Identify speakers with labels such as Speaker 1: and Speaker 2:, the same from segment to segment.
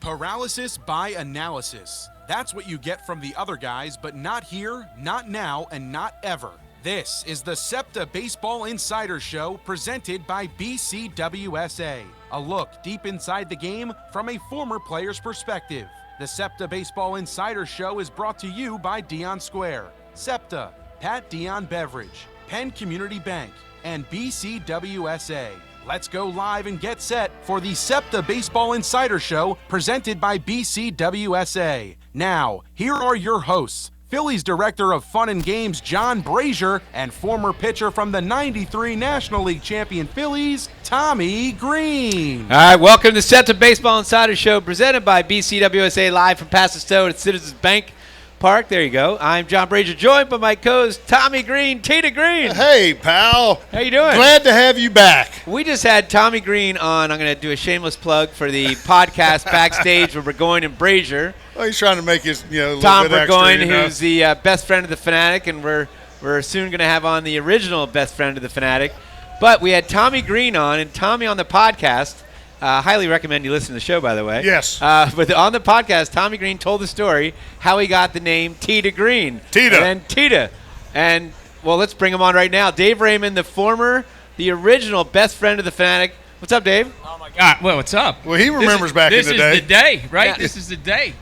Speaker 1: Paralysis by analysis. That's what you get from the other guys, but not here, not now, and not ever. This is the Septa Baseball Insiders Show presented by BCWSA. A look deep inside the game from a former player's perspective. The Septa Baseball Insiders Show is brought to you by Dion Square, Septa, Pat Dion Beverage, Penn Community Bank, and BCWSA. Let's go live and get set for the Septa Baseball Insider Show presented by BCWSA. Now, here are your hosts, Phillies Director of Fun and Games John Brazer and former pitcher from the '93 National League champion Phillies, Tommy Greene.
Speaker 2: All right, welcome to Septa Baseball Insider Show presented by BCWSA live from Passistow at Citizens Bank Park. There you go. I'm John Brazer, joined by my co-host Tommy Greene, Tita Greene.
Speaker 3: Hey, pal.
Speaker 2: How you doing?
Speaker 3: Glad to have you back.
Speaker 2: We just had Tommy Greene on. I'm going to do a shameless plug for the podcast Backstage with Burgoyne and Brazer.
Speaker 3: Well, he's trying to make his, a little
Speaker 2: Tom
Speaker 3: bit
Speaker 2: Burgoyne,
Speaker 3: extra,
Speaker 2: who's the best friend of the Phanatic, and we're soon going to have on the original best friend of the Phanatic. But we had Tommy Greene on, and Tommy on the podcast. Highly recommend you listen to the show, by the way.
Speaker 3: Yes.
Speaker 2: But on the podcast, Tommy Greene told the story how he got the name Tita Greene.
Speaker 3: Tita.
Speaker 2: And then Tita. And, well, let's bring him on right now. Dave Raymond, the original best friend of the Phanatic. What's up, Dave?
Speaker 4: Oh, my God. Well, what's up?
Speaker 3: Well, he remembers back in the day.
Speaker 4: This is the day, right?
Speaker 2: Yeah.
Speaker 4: This is the day.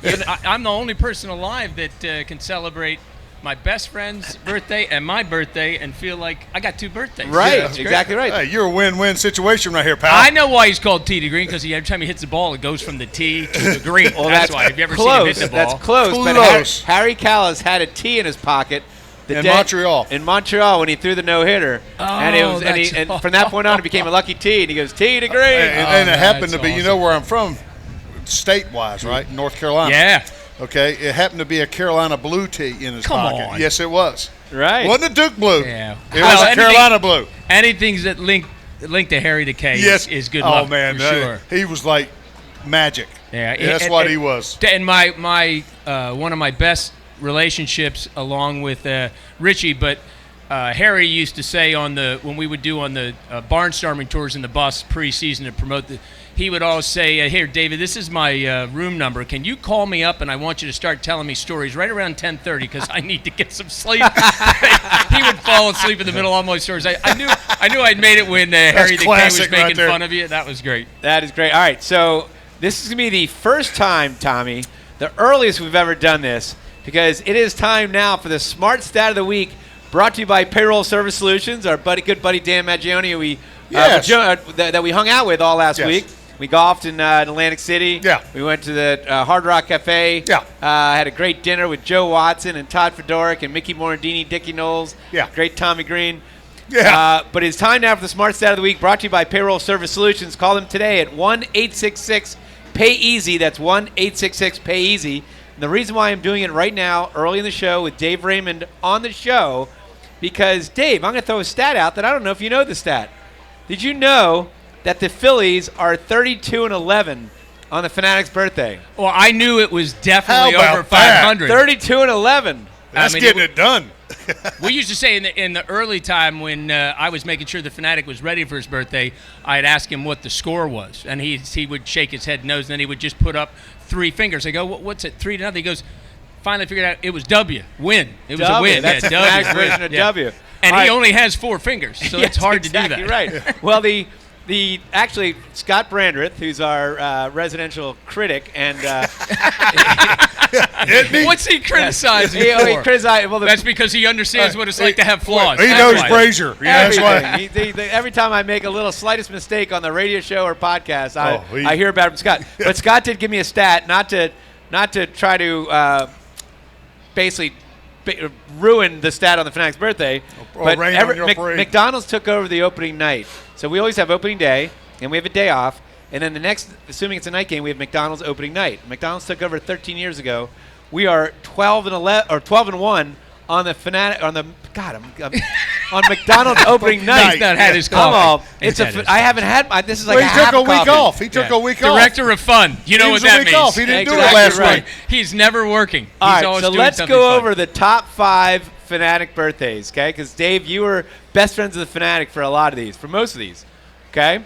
Speaker 4: I'm the only person alive that can celebrate my best friend's birthday and my birthday and feel like I got two birthdays.
Speaker 2: Right,
Speaker 4: Yeah, that's
Speaker 2: exactly
Speaker 4: great.
Speaker 2: right.
Speaker 3: Hey, you're a win-win situation right here, pal.
Speaker 4: I know why he's called Tita Greene, because every time he hits the ball, it goes from the T to the green.
Speaker 2: Well,
Speaker 4: that's why. Have you ever
Speaker 2: close.
Speaker 4: seen him hit the ball?
Speaker 2: That's close. But
Speaker 3: Close.
Speaker 2: Harry Callis had a T in his pocket.
Speaker 3: In Montreal.
Speaker 2: In Montreal when he threw the no-hitter.
Speaker 4: Oh,
Speaker 2: and from that point on, it became a lucky T, and he goes, Tita Greene.
Speaker 3: And it happened to
Speaker 4: that's
Speaker 3: be, you know where I'm from, state-wise, right? North Carolina.
Speaker 4: Yeah.
Speaker 3: Okay, it happened to be a Carolina blue tee in his
Speaker 4: Come
Speaker 3: pocket.
Speaker 4: on.
Speaker 3: Yes, it was.
Speaker 2: Right.
Speaker 3: It wasn't a Duke blue.
Speaker 4: Yeah.
Speaker 3: It was a Carolina blue.
Speaker 4: Anything that link to Harry the K is good luck.
Speaker 3: Oh, man.
Speaker 4: for sure.
Speaker 3: He was like magic.
Speaker 4: Yeah,
Speaker 3: That's what he was.
Speaker 4: And my one of my best relationships, along with Richie, but Harry used to say when we would do on the barnstorming tours in the bus preseason to promote he would always say, "Here, David, this is my room number. Can you call me up and I want you to start telling me stories right around 10:30 because I need to get some sleep." He would fall asleep in the middle of all my stories. I knew I'd made it when Harry the K was making fun of you. That was great.
Speaker 2: That is great. All right, so this is going to be the first time, Tommy, the earliest we've ever done this, because it is time now for the Smart Stat of the Week, brought to you by Payroll Service Solutions, our good buddy Dan Maggione, who that we hung out with all last week. We golfed in Atlantic City.
Speaker 3: Yeah.
Speaker 2: We went to the Hard Rock Cafe.
Speaker 3: Yeah.
Speaker 2: Had a great dinner with Joe Watson and Todd Fedoruk and Mickey Morandini, Dickie Knowles.
Speaker 3: Yeah.
Speaker 2: Great Tommy Greene.
Speaker 3: Yeah.
Speaker 2: But it's time now for the Smart Stat of the Week, brought to you by Payroll Service Solutions. Call them today at 1-866-PAY-EASY. That's 1-866-PAY-EASY. And the reason why I'm doing it right now, early in the show, with Dave Raymond on the show, because, Dave, I'm going to throw a stat out that I don't know if you know the stat. Did you know that the Phillies are 32-11 on the Phanatic's birthday?
Speaker 4: Well, I knew it was definitely
Speaker 3: How about
Speaker 4: over 500.
Speaker 2: 32-11.
Speaker 3: That's getting it done.
Speaker 4: We used to say in the early time when I was making sure the Phanatic was ready for his birthday, I'd ask him what the score was, and he would shake his head no, and then he would just put up three fingers. I go, "What's it, 3-0?" He goes, finally figured out it was W, win. It was a win.
Speaker 2: That's the Phanatic's version of W.
Speaker 4: And
Speaker 2: All
Speaker 4: he
Speaker 2: right.
Speaker 4: only has 4 fingers, so it's hard to do that.
Speaker 2: Right. Well, actually, Scott Brandreth, who's our residential critic, and
Speaker 4: what's he criticizing
Speaker 2: he
Speaker 4: for?
Speaker 2: criticized. Well,
Speaker 4: That's because he understands what it's like to have flaws.
Speaker 3: He knows Brazer. Yeah, that's why.
Speaker 2: Everything. Every time I make a little slightest mistake on the radio show or podcast, I hear about it from Scott. But Scott did give me a stat, not to try to basically ruin the stat on the Phanatic's birthday. But McDonald's took over the opening night. So we always have opening day, and we have a day off. And then the next, assuming it's a night game, we have McDonald's opening night. McDonald's took over 13 years ago. We are 12-1 on the Phanatic on McDonald's opening night.
Speaker 4: He's not had his
Speaker 2: Come
Speaker 4: coffee.
Speaker 2: on, I haven't had my. This is like
Speaker 3: Well, he took a week off. He took a week off.
Speaker 4: Director of fun. You know what that means.
Speaker 3: Off. He didn't do it
Speaker 2: Exactly
Speaker 3: last
Speaker 2: right.
Speaker 3: week.
Speaker 4: He's never working.
Speaker 2: All
Speaker 4: He's
Speaker 2: right,
Speaker 4: always
Speaker 2: so
Speaker 4: doing
Speaker 2: let's
Speaker 4: something
Speaker 2: go
Speaker 4: fun.
Speaker 2: over the top 5 Phanatic birthdays, okay? Because, Dave, you were best friends of the Phanatic for a lot of these, for most of these, okay?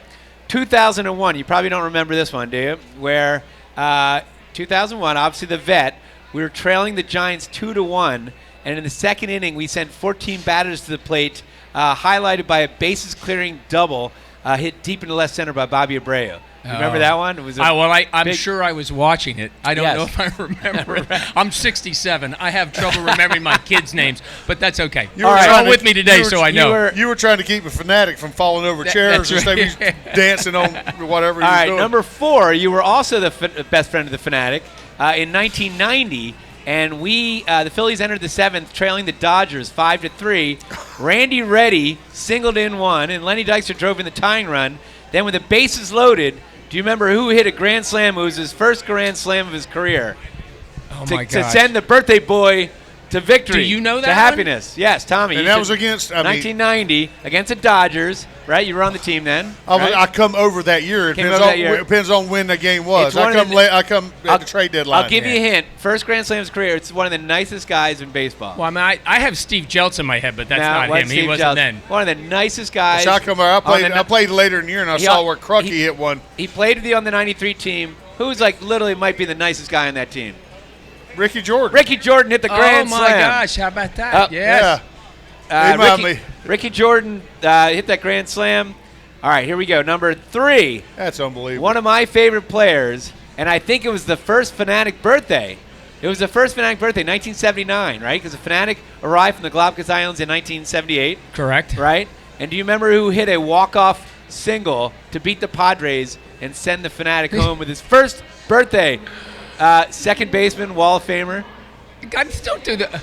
Speaker 2: 2001, you probably don't remember this one, do you? Where 2001, obviously the vet. We were trailing the Giants 2-1, and in the second inning, we sent 14 batters to the plate, highlighted by a bases-clearing double hit deep into left center by Bobby Abreu. You remember that one? It was
Speaker 4: I'm sure I was watching it. I don't know if I remember it. I'm 67. I have trouble remembering my kids' names, but that's okay.
Speaker 3: You were
Speaker 4: all with me today, so I know.
Speaker 3: You were trying to keep a Phanatic from falling over chairs and stuff. He's dancing on whatever he was doing.
Speaker 2: All right, number 4, you were also the best friend of the Phanatic in 1990, and the Phillies entered the 7th, trailing the Dodgers 5-3. Randy Reddy singled in one, and Lenny Dykstra drove in the tying run. Then with the bases loaded, do you remember who hit a grand slam? It was his first grand slam of his career.
Speaker 4: Oh, my God.
Speaker 2: To send the birthday boy to victory.
Speaker 4: Do you know that
Speaker 2: to happiness.
Speaker 4: one?
Speaker 2: Yes, Tommy.
Speaker 3: And that was against
Speaker 2: 1990 against the Dodgers, right? You were on the team then. Right?
Speaker 3: I come over that year. It depends on when the game was. I come at the trade deadline.
Speaker 2: I'll give you a hint. First grand slam of his career. It's one of the nicest guys in baseball.
Speaker 4: Well, I mean, I have Steve Jeltz in my head, but that's not him. He wasn't then.
Speaker 2: One of the nicest guys.
Speaker 3: So I played later in the year, and I saw where Crucky hit one.
Speaker 2: He played with you on the 93 team. Who's literally might be the nicest guy on that team?
Speaker 3: Ricky Jordan.
Speaker 2: Ricky Jordan hit the grand slam.
Speaker 4: Oh, my gosh. How about that? Yes.
Speaker 3: Yeah.
Speaker 2: Ricky Jordan hit that grand slam. All right, here we go. Number 3.
Speaker 3: That's unbelievable.
Speaker 2: One of my favorite players, and I think it was the first Phanatic birthday. It was the first Phanatic birthday, 1979, right? Because the Phanatic arrived from the Galapagos Islands in 1978.
Speaker 4: Correct.
Speaker 2: Right? And do you remember who hit a walk-off single to beat the Padres and send the Phanatic home with his first birthday? Second baseman, Wall of Famer.
Speaker 4: Guys, don't do that.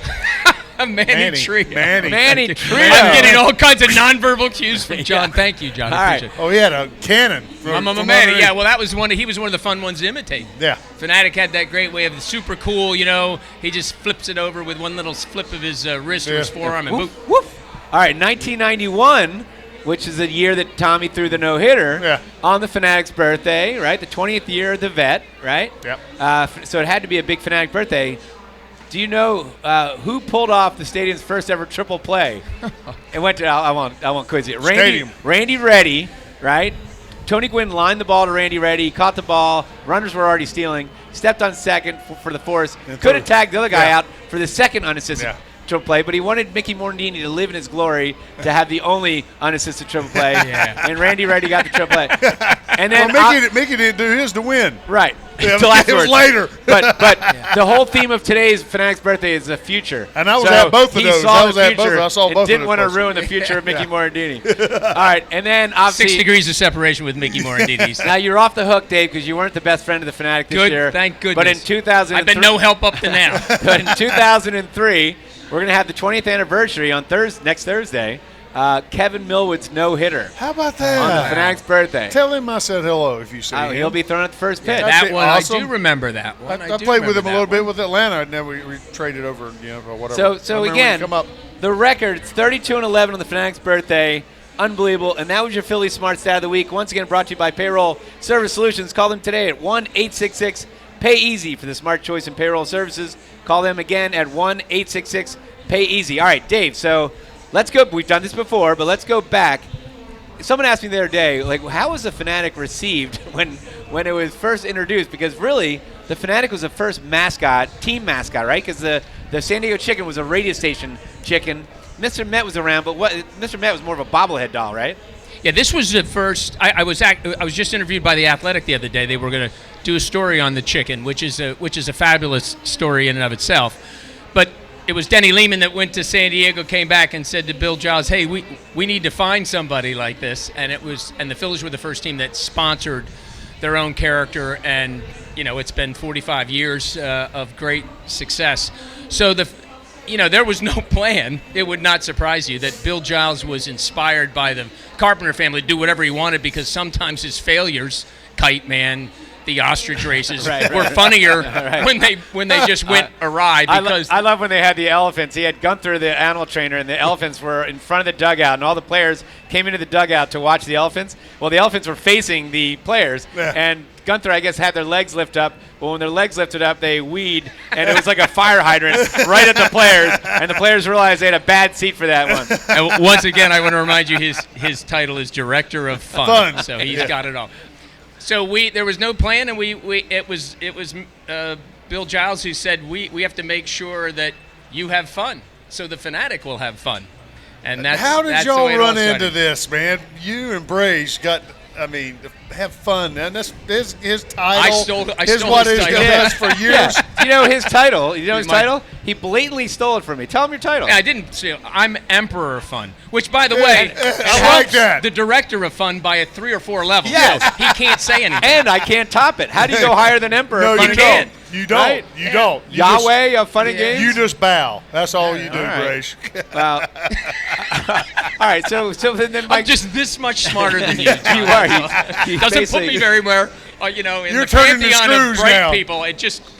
Speaker 4: Manny Trio.
Speaker 3: Manny
Speaker 2: Trio.
Speaker 4: I'm getting all kinds of nonverbal cues from John.
Speaker 2: Yeah.
Speaker 4: Thank you, John.
Speaker 2: All
Speaker 4: I
Speaker 2: right.
Speaker 4: appreciate it.
Speaker 3: Oh, he had a cannon.
Speaker 4: Manny. Yeah, well, that was he was one of the fun ones to imitate.
Speaker 3: Yeah.
Speaker 4: Phanatic had that great way of the super cool, he just flips it over with one little flip of his wrist or his forearm and boop.
Speaker 2: Whoop. All right, 1991, which is the year that Tommy threw the no-hitter on the Phanatic's birthday, right? The 20th year of the vet, right?
Speaker 3: Yep.
Speaker 2: So it had to be a big Phanatic birthday. Do you know who pulled off the stadium's first ever triple play? It went to I won't quiz you. Randy Reddy, right? Tony Gwynn lined the ball to Randy Reddy, caught the ball. Runners were already stealing. Stepped on second for the force. Could have tagged the other guy out for the second unassisted triple play, but he wanted Mickey Morandini to live in his glory to have the only unassisted triple play. And Randy Reddy got the triple play. And then
Speaker 3: Mickey didn't do his to win.
Speaker 2: Right.
Speaker 3: Until afterwards. It was later.
Speaker 2: But the whole theme of today's Phanatic's birthday is the future.
Speaker 3: And I was at both of those.
Speaker 2: He saw the future.
Speaker 3: I saw both of those.
Speaker 2: Didn't want to ruin the future of Mickey Morandini. All right, and then obviously
Speaker 4: 6 degrees of separation with Mickey Morandini.
Speaker 2: Now you're off the hook, Dave, because you weren't the best friend of the Phanatic this year.
Speaker 4: Thank goodness.
Speaker 2: But in 2003,
Speaker 4: I've been no help up to now.
Speaker 2: But in 2003, we're going to have the 20th anniversary on next Thursday. Kevin Millwood's no-hitter.
Speaker 3: How about that?
Speaker 2: On the Phanatic's birthday.
Speaker 3: Tell him I said hello if you see him.
Speaker 2: He'll be thrown at the first pitch.
Speaker 4: That one,
Speaker 3: awesome.
Speaker 4: I do remember that one.
Speaker 3: I played with him a little bit with Atlanta, and then we traded over, or whatever.
Speaker 2: So again, the record, it's 32-11 on the Phanatic's birthday. Unbelievable. And that was your Philly Smart Stat of the Week. Once again, brought to you by Payroll Service Solutions. Call them today at 1-866-PAY-EASY for the smart choice in payroll services. Call them again at 1-866-PAY-EASY. All right, Dave, so let's go. We've done this before, but let's go back. Someone asked me the other day, how was the Phanatic received when it was first introduced? Because really, the Phanatic was the first team mascot, right? Because the San Diego Chicken was a radio station chicken. Mr. Met was around, but Mr. Met was more of a bobblehead doll, right?
Speaker 4: Yeah, this was the first. I was just interviewed by The Athletic the other day. They were going to do a story on the chicken, which is a fabulous story in and of itself. But it was Denny Lehman that went to San Diego, came back and said to Bill Giles, "Hey, we need to find somebody like this." And the Phillies were the first team that sponsored their own character, and it's been 45 years of great success. So there was no plan. It would not surprise you that Bill Giles was inspired by the Carpenter family to do whatever he wanted, because sometimes his failures, Kite Man, the ostrich races, were funnier when they just went awry. Because
Speaker 2: I love when they had the elephants. He had Gunther, the animal trainer, and the elephants were in front of the dugout, and all the players came into the dugout to watch the elephants. Well, the elephants were facing the players, and Gunther, I guess, had their legs lift up. But when their legs lifted up, they weed, and it was like a fire hydrant right at the players. And the players realized they had a bad seat for that one.
Speaker 4: And once again, I want to remind you, his title is Director of Fun. So he's got it all. So there was no plan, and it was Bill Giles who said we have to make sure that you have fun, so the Phanatic will have fun. And
Speaker 3: how did y'all run into this, man? You and Brazer got. I mean, have fun, and that's his title.
Speaker 4: I stole his
Speaker 3: title for years.
Speaker 2: You know his title. He blatantly stole it from me. Tell him your title.
Speaker 4: I didn't steal. I'm Emperor of Fun, which, by the way,
Speaker 3: I like that.
Speaker 4: The director of Fun by 3 or 4 levels.
Speaker 2: Yes.
Speaker 4: He can't say anything.
Speaker 2: And I can't top it. How do you go higher than Emperor?
Speaker 3: No,
Speaker 2: of Fun
Speaker 3: you
Speaker 2: and
Speaker 3: don't.
Speaker 2: Games?
Speaker 3: You don't.
Speaker 2: Right?
Speaker 3: You don't. You
Speaker 2: Yahweh of Fun and Games.
Speaker 3: You just bow. That's all you do,
Speaker 2: all right.
Speaker 3: Brazer.
Speaker 2: Well, all right. So then
Speaker 4: I'm just this much smarter than you.
Speaker 2: You are. He
Speaker 4: doesn't put me very well. In
Speaker 3: You're
Speaker 4: the
Speaker 3: turning the
Speaker 4: pantheon of
Speaker 3: screws
Speaker 4: bright
Speaker 3: now.
Speaker 4: people,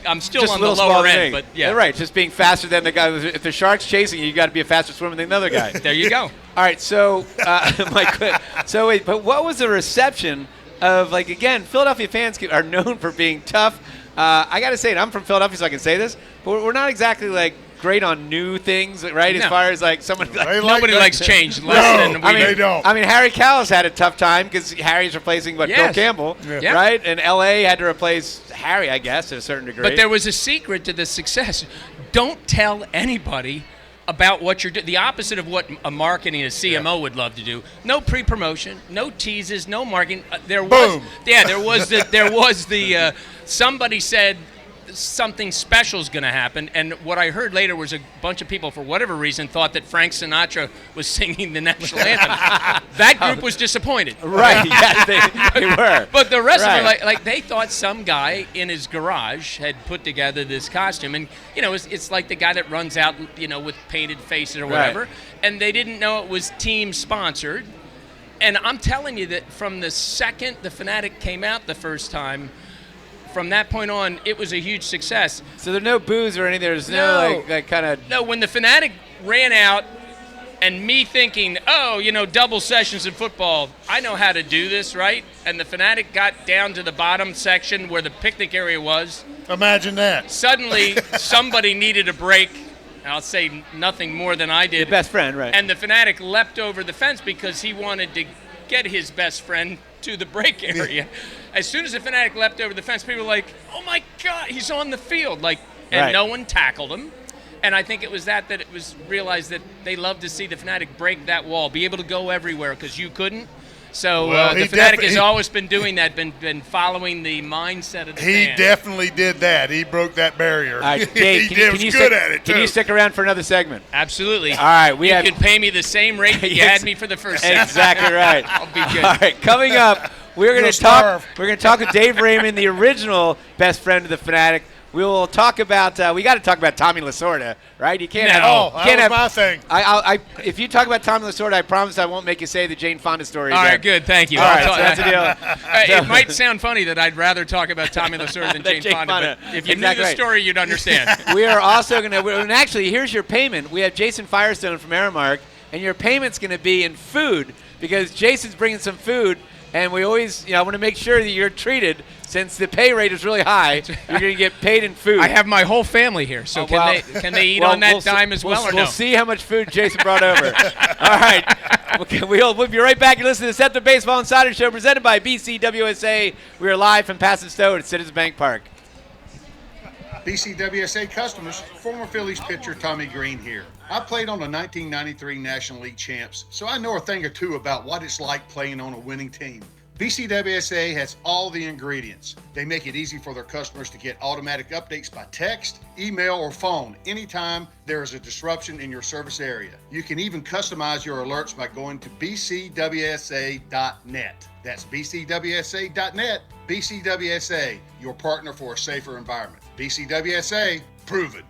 Speaker 4: I'm still
Speaker 2: just
Speaker 4: on
Speaker 2: a
Speaker 4: the
Speaker 2: little
Speaker 4: lower
Speaker 2: small
Speaker 4: end. But yeah,
Speaker 2: right. Just being faster than the guy. If the shark's chasing you, you got to be a faster swimmer than the other guy.
Speaker 4: There you go.
Speaker 2: All right. So, but what was the reception of, like, again, Philadelphia fans are known for being tough. I got to say it. I'm from Philadelphia, so I can say this. But we're not exactly like great on new things, right?
Speaker 4: No.
Speaker 2: As far as like someone
Speaker 4: nobody likes change.
Speaker 3: They don't.
Speaker 2: I mean, Harry Callis had a tough time because Harry's replacing Bill Campbell, right? And L.A. had to replace Harry, I guess, to a certain degree.
Speaker 4: But there was a secret to the success. Don't tell anybody about what you're doing. The opposite of what a marketing, a CMO would love to do. No pre-promotion, no teases, no marketing. There was the somebody said something special is going to happen, and what I heard later was a bunch of people, for whatever reason, thought that Frank Sinatra was singing the national anthem. That group was disappointed.
Speaker 2: Right? Yeah, they were.
Speaker 4: But the rest of them, like they thought some guy in his garage had put together this costume, and it's like the guy that runs out, with painted faces or whatever,
Speaker 2: right.
Speaker 4: And they didn't know it was team sponsored. And I'm telling you that from the second the Phanatic came out the first time, from that point on, it was a huge success.
Speaker 2: So there's no booze or anything. There's no like kind of.
Speaker 4: No, when the Phanatic ran out, and me thinking, double sessions in football, I know how to do this, right? And the Phanatic got down to the bottom section where the picnic area was.
Speaker 3: Imagine that.
Speaker 4: Suddenly, somebody needed a break. I'll say nothing more than I did.
Speaker 2: Your best friend, right?
Speaker 4: And the Phanatic leapt over the fence because he wanted to get his best friend to the break area. As soon as the Phanatic leapt over the fence, people were like, "Oh my God, he's on the field!" No one tackled him. And I think it was that it was realized that they love to see the Phanatic break that wall, be able to go everywhere because you couldn't. So the Phanatic has always been doing that, been following the mindset of the
Speaker 3: He
Speaker 4: fan.
Speaker 3: definitely did that. He broke that barrier.
Speaker 2: All right, Dave,
Speaker 3: he was good at it, too.
Speaker 2: Can you stick around for another segment?
Speaker 4: Absolutely.
Speaker 2: All right,
Speaker 4: you could pay me the same rate that you had me for the first segment.
Speaker 2: Exactly right.
Speaker 4: I'll be good.
Speaker 2: All right, coming up, we're going to talk with Dave Raymond, the original best friend of the Phanatic. We will talk about. We got to talk about Tommy Lasorda, right? You can't.
Speaker 3: That was my thing.
Speaker 2: If you talk about Tommy Lasorda, I promise I won't make you say the Jane Fonda story.
Speaker 4: All right, good. Thank you.
Speaker 2: All right, so that's the deal.
Speaker 4: It might sound funny that I'd rather talk about Tommy Lasorda than Jane Fonda, but if you knew the story, you'd understand.
Speaker 2: We are also going to. And actually, here's your payment. We have Jason Firestone from Aramark, and your payment's going to be in food because Jason's bringing some food. And we always, I want to make sure that you're treated. Since the pay rate is really high, you're going to get paid in food.
Speaker 4: I have my whole family here, so can they eat on that dime as well or no?
Speaker 2: We'll see how much food Jason brought over. All right. We'll be right back. You're listening to the Septa Baseball Insiders Show presented by BCWSA. We are live from Pass and Stowe at Citizens Bank Park.
Speaker 5: BCWSA customers, former Phillies pitcher Tommy Greene here. I played on the 1993 National League champs, so I know a thing or two about what it's like playing on a winning team. BCWSA has all the ingredients. They make it easy for their customers to get automatic updates by text, email, or phone anytime there is a disruption in your service area. You can even customize your alerts by going to bcwsa.net. That's bcwsa.net. BCWSA, your partner for a safer environment. BCWSA, proven.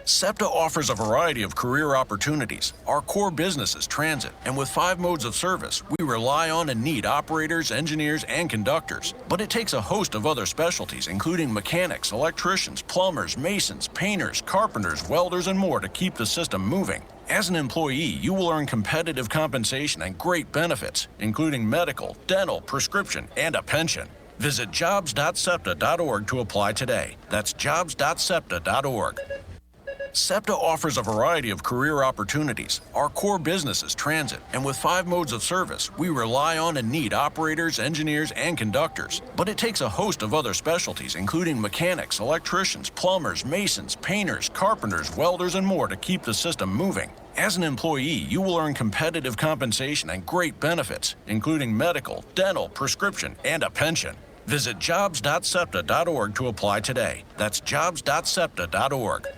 Speaker 6: Septa offers a variety of career opportunities. Our core business is transit, and with 5 modes of service, we rely on and need operators, engineers, and conductors. But it takes a host of other specialties, including mechanics, electricians, plumbers, masons, painters, carpenters, welders, and more to keep the system moving. As an employee, you will earn competitive compensation and great benefits, including medical, dental, prescription, and a pension. Visit jobs.septa.org to apply today. That's jobs.septa.org. Septa offers a variety of career opportunities. Our core business is transit, and with 5 modes of service, we rely on and need operators, engineers, and conductors. But it takes a host of other specialties, including mechanics, electricians, plumbers, masons, painters, carpenters, welders, and more to keep the system moving. As an employee, you will earn competitive compensation and great benefits, including medical, dental, prescription, and a pension. Visit jobs.septa.org to apply today. That's jobs.septa.org.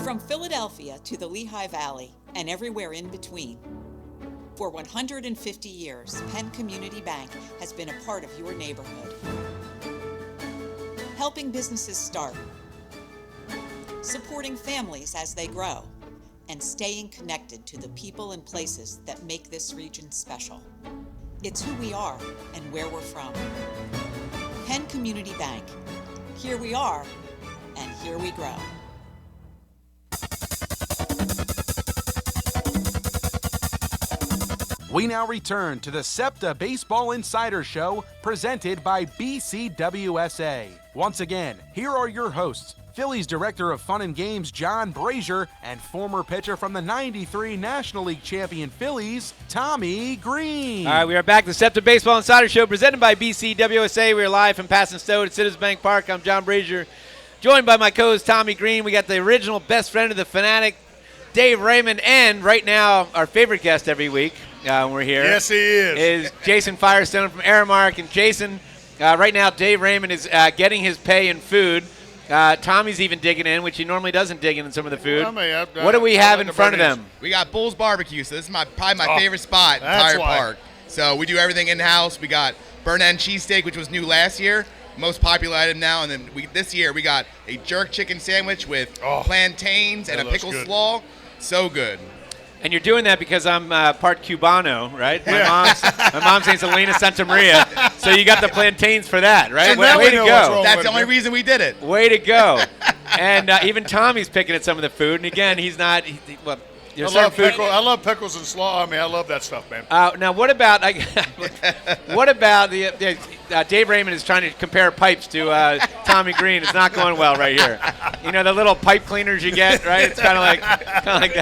Speaker 7: From Philadelphia to the Lehigh Valley and everywhere in between, for 150 years, Penn Community Bank has been a part of your neighborhood. Helping businesses start, supporting families as they grow, and staying connected to the people and places that make this region special. It's who we are and where we're from. Penn Community Bank. Here we are, and here we grow.
Speaker 1: We now return to the Septa Baseball Insider Show presented by BCWSA. Once again, here are your hosts, Phillies Director of Fun and Games John Brazer and former pitcher from the '93 National League champion Phillies, Tommy Greene.
Speaker 2: All right, we are back. The Septa Baseball Insider Show presented by BCWSA. We are live from Pass and Stowe at Citizens Bank Park. I'm John Brazer, joined by my co-host Tommy Greene. We got the original best friend of the Phanatic, Dave Raymond, and right now our favorite guest every week when we're here.
Speaker 3: Yes, he
Speaker 2: is Jason Firestone from Aramark. And Jason, right now Dave Raymond is getting his pay in food. Tommy's even digging in, which he normally doesn't dig in some of the food. What do we have in front of them?
Speaker 8: We got Bull's Barbecue, so this is probably my favorite spot in Tire Park. So we do everything in-house. We got burnt-end cheesesteak, which was new last year, most popular item now. And then this year we got a jerk chicken sandwich with plantains and a pickle slaw. So good.
Speaker 2: And you're doing that because I'm part Cubano, right? My mom's name's Elena Santamaria, so you got the plantains for that, right? Way to go.
Speaker 8: That's the only reason we did it.
Speaker 2: Way to go. And even Tommy's picking at some of the food, and again, he's not.
Speaker 3: I love pickles and slaw. I mean, I love that stuff, man.
Speaker 2: Now, what about the Dave Raymond is trying to compare pipes to Tommy Greene. It's not going well right here. You know the little pipe cleaners you get, right? It's kind of like that, right?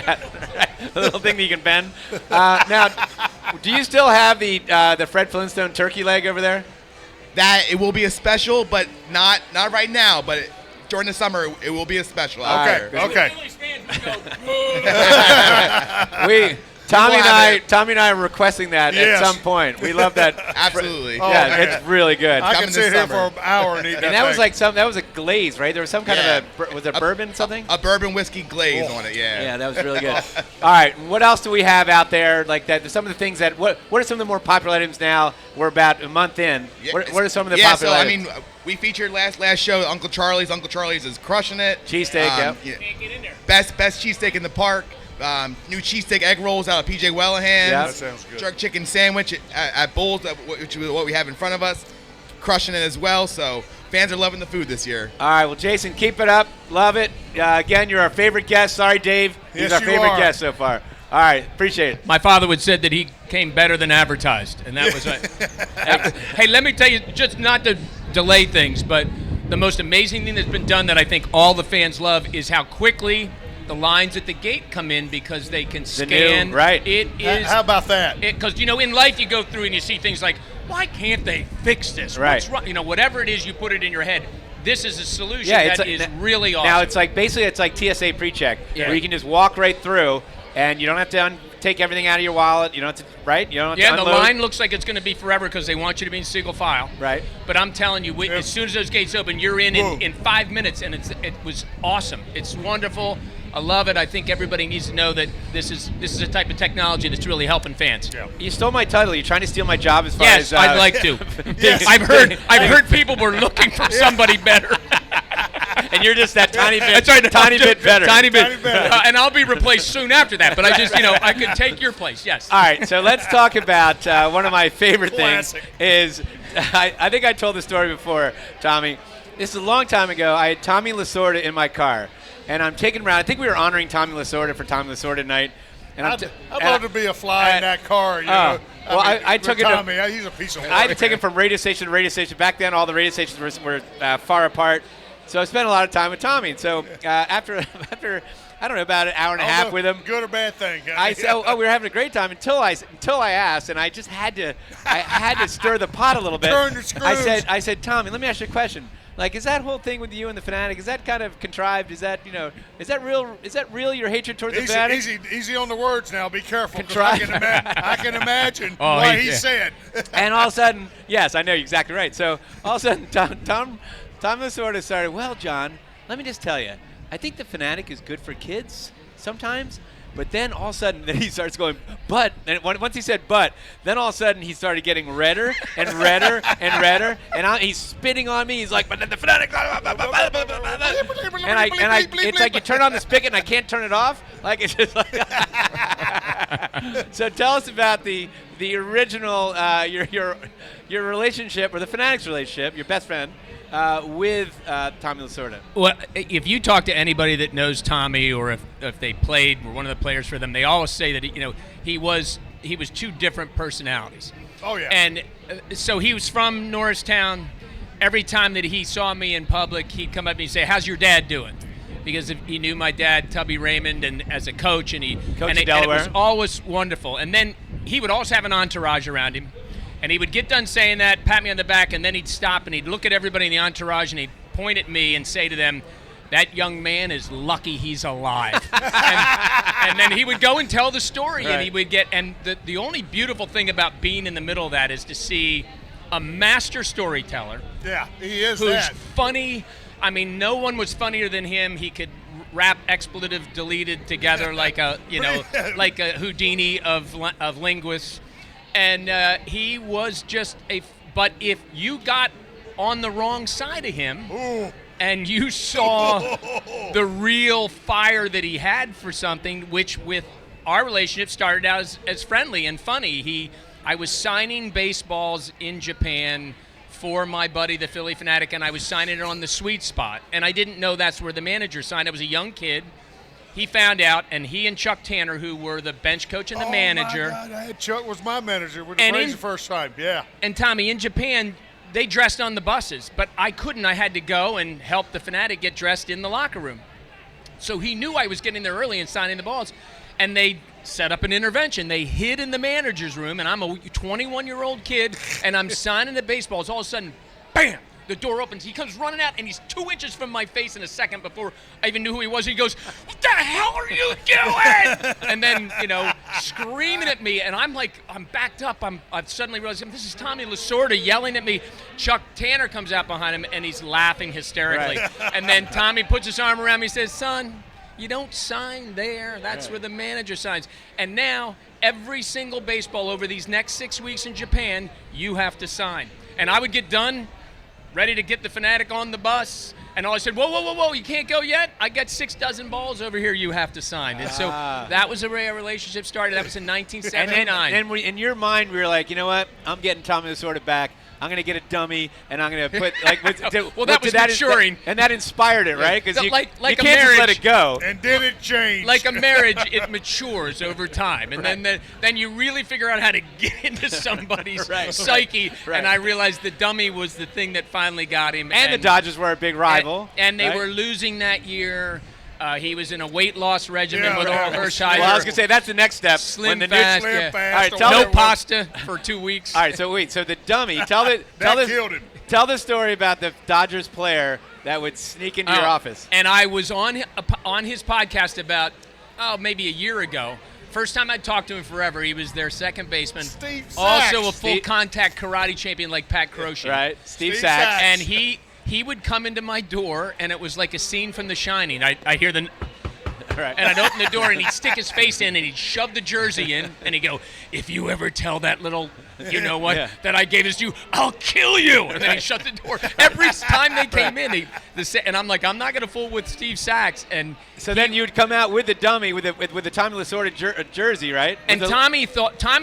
Speaker 2: The little thing that you can bend. Now, do you still have the Fred Flintstone turkey leg over there?
Speaker 8: That it will be a special, but not right now. But during the summer, it will be a special.
Speaker 3: Okay.
Speaker 2: Tommy and I are requesting that at some point. We love that.
Speaker 8: Absolutely.
Speaker 2: It's really good.
Speaker 3: I can sit here for an hour and eat that.
Speaker 2: And that was like that was a glaze, right? There was some kind of was it bourbon something?
Speaker 8: A bourbon whiskey glaze on it, yeah.
Speaker 2: Yeah, that was really good. All right, what else do we have out there like that? Some of the things that what are some of the more popular items now? We're about a month in. What are some of the popular items?
Speaker 8: I mean, we featured last show Uncle Charlie's. Uncle Charlie's is crushing it.
Speaker 2: Cheesesteak,
Speaker 8: Can't get in there. Best cheesesteak in the park. New cheesesteak egg rolls out of PJ Wellahans.
Speaker 3: Yeah, that sounds good.
Speaker 8: Jerk chicken sandwich at Bull's, which is what we have in front of us. Crushing it as well. So fans are loving the food this year.
Speaker 2: All right, well, Jason, keep it up. Love it. Again, you're our favorite guest. Sorry, Dave. He's our favorite guest so far. All right, appreciate it.
Speaker 4: My father would said that he came better than advertised, and that was it. Hey, let me tell you, just not to delay things, but the most amazing thing that's been done that I think all the fans love is how quickly the lines at the gate come in because they can scan.
Speaker 2: Right.
Speaker 4: It is.
Speaker 3: How about that?
Speaker 4: Because, in life you go through and you see things like, why can't they fix this?
Speaker 2: Right.
Speaker 4: What's wrong? Whatever it is you put it in your head. This is a solution that is really awesome.
Speaker 2: Now, it's like TSA pre-check, where you can just walk right through, and you don't have to take everything out of your wallet. You don't have to, right? You don't have to unload.
Speaker 4: The line looks like it's going to be forever because they want you to be in single file.
Speaker 2: Right.
Speaker 4: But I'm telling you, as soon as those gates open, you're in 5 minutes, and it was awesome. It's wonderful. I love it. I think everybody needs to know that this is a type of technology that's really helping fans.
Speaker 3: Yeah.
Speaker 2: You stole my title. You're trying to steal my job as far as...
Speaker 4: Yes, I'd like to.
Speaker 3: Yes.
Speaker 4: I've heard people were looking for somebody better.
Speaker 2: And you're just that tiny bit,
Speaker 4: That's right,
Speaker 2: tiny bit better.
Speaker 4: Tiny bit better. And I'll be replaced soon after that. But I just, I could take your place. Yes.
Speaker 2: All right, so let's talk about one of my favorite things is, I think I told the story before, Tommy. This is a long time ago. I had Tommy Lasorda in my car, and I'm taking around. I think we were honoring Tommy Lasorda for Tommy Lasorda night. And
Speaker 3: I'd love to be a fly in that car.
Speaker 2: Well, I took
Speaker 3: Tommy, he's a piece of work.
Speaker 2: I had to take him from radio station to radio station. Back then, all the radio stations were far apart. So I spent a lot of time with Tommy. And so after I don't know, about an hour and a half with him.
Speaker 3: Good or bad thing.
Speaker 2: I said, we were having a great time until I asked, and I just had to stir the pot a little bit.
Speaker 3: Turn the screws.
Speaker 2: I said, Tommy, let me ask you a question. Like, is that whole thing with you and the Phanatic, is that kind of contrived? Is that, is that real, your hatred towards the Phanatic?
Speaker 3: Easy on the words now. Be careful.
Speaker 2: Contrived.
Speaker 3: I can imagine what he said.
Speaker 2: And all of a sudden, yes, I know, you're exactly right. So all of a sudden, Tom Lasorda started, well, John, let me just tell you, I think the Phanatic is good for kids sometimes. But then all of a sudden, then he starts going, but. And once he said but, then all of a sudden he started getting redder and redder and redder. And he's spitting on me. He's like, but then the Phanatic. And it's like you turn on the spigot and I can't turn it off. Like, it's just like. So tell us about the original, your relationship, or the Phanatic's relationship, your best friend, with Tommy Lasorda.
Speaker 4: Well, if you talk to anybody that knows Tommy, or if they played, were one of the players for them, they always say that he was two different personalities.
Speaker 3: Oh yeah.
Speaker 4: And so he was from Norristown. Every time that he saw me in public, he'd come up to me and say, "How's your dad doing?" Because he knew my dad, Tubby Raymond, and as a coach, and it was always wonderful. And then he would always have an entourage around him. And he would get done saying that, pat me on the back, and then he'd stop and he'd look at everybody in the entourage and he'd point at me and say to them, "That young man is lucky he's alive." and then he would go and tell the story, right. And he would the only beautiful thing about being in the middle of that is to see a master storyteller.
Speaker 3: Yeah, he is.
Speaker 4: Who's funny. I mean, no one was funnier than him. He could rap expletive deleted together like a Houdini of linguists. And he was just but if you got on the wrong side of him, ooh, and you saw the real fire that he had for something, which with our relationship started out as friendly and funny. I was signing baseballs in Japan for my buddy, the Phillie Phanatic, and I was signing it on the sweet spot. And I didn't know that's where the manager signed. I was a young kid. He found out, and he and Chuck Tanner, who were the bench coach and the manager.
Speaker 3: Oh, my God. Chuck was my manager with the Brazer first time, yeah.
Speaker 4: And, Tommy, in Japan, they dressed on the buses, but I couldn't. I had to go and help the Phanatic get dressed in the locker room. So he knew I was getting there early and signing the balls, and they set up an intervention. They hid in the manager's room, and I'm a 21-year-old kid, and I'm signing the baseballs. All of a sudden, bam! The door opens. He comes running out, and he's 2 inches from my face in a second before I even knew who he was. He goes, "What the hell are you doing?" And then, screaming at me, and I'm backed up. I've suddenly realized this is Tommy Lasorda yelling at me. Chuck Tanner comes out behind him, and he's laughing hysterically. Right. And then Tommy puts his arm around me and says, "Son, you don't sign there. That's where the manager signs." And now, every single baseball over these next 6 weeks in Japan, you have to sign. And I would get done, ready to get the Phanatic on the bus, and I said, whoa, you can't go yet? I got 6 dozen balls over here you have to sign. And so that was the way our relationship started. That was in 1979.
Speaker 2: And in your mind, we were like, you know what? I'm getting Tommy Lasorda back. I'm going to get a dummy, and I'm going to put,
Speaker 4: that was maturing.
Speaker 2: And that inspired it, right? Because you
Speaker 4: like
Speaker 2: can't
Speaker 4: a marriage,
Speaker 2: just let it go.
Speaker 3: And then it changed.
Speaker 4: Like a marriage, it matures over time. And then you really figure out how to get into somebody's psyche. Right. And I realized the dummy was the thing that finally got him.
Speaker 2: And the Dodgers were a big rival.
Speaker 4: And they were losing that year. He was in a weight loss regimen with Oral Hershiser.
Speaker 2: Well, I was going to say, that's the next step.
Speaker 4: Slim fast.
Speaker 2: All right,
Speaker 4: no pasta for 2 weeks.
Speaker 2: All right, so the dummy. Tell the story about the Dodgers player that would sneak into your office.
Speaker 4: And I was on his podcast about, maybe a year ago. First time I'd talked to him forever. He was their second baseman.
Speaker 3: Steve Sachs.
Speaker 4: Also a full-contact karate champion like Pat Croce.
Speaker 2: Right, Steve Sachs.
Speaker 4: And he would come into my door, and it was like a scene from The Shining. I hear the... Right. And I'd open the door, and he'd stick his face in, and he'd shove the jersey in, and he'd go, "If you ever tell that little, that I gave this to you, I'll kill you." And then he'd shut the door. Every time they came in, and I'm like, I'm not going to fool with Steve Sachs. And
Speaker 2: so then you'd come out with the dummy, with the Tommy Lasorda jersey, right?
Speaker 4: And Tommy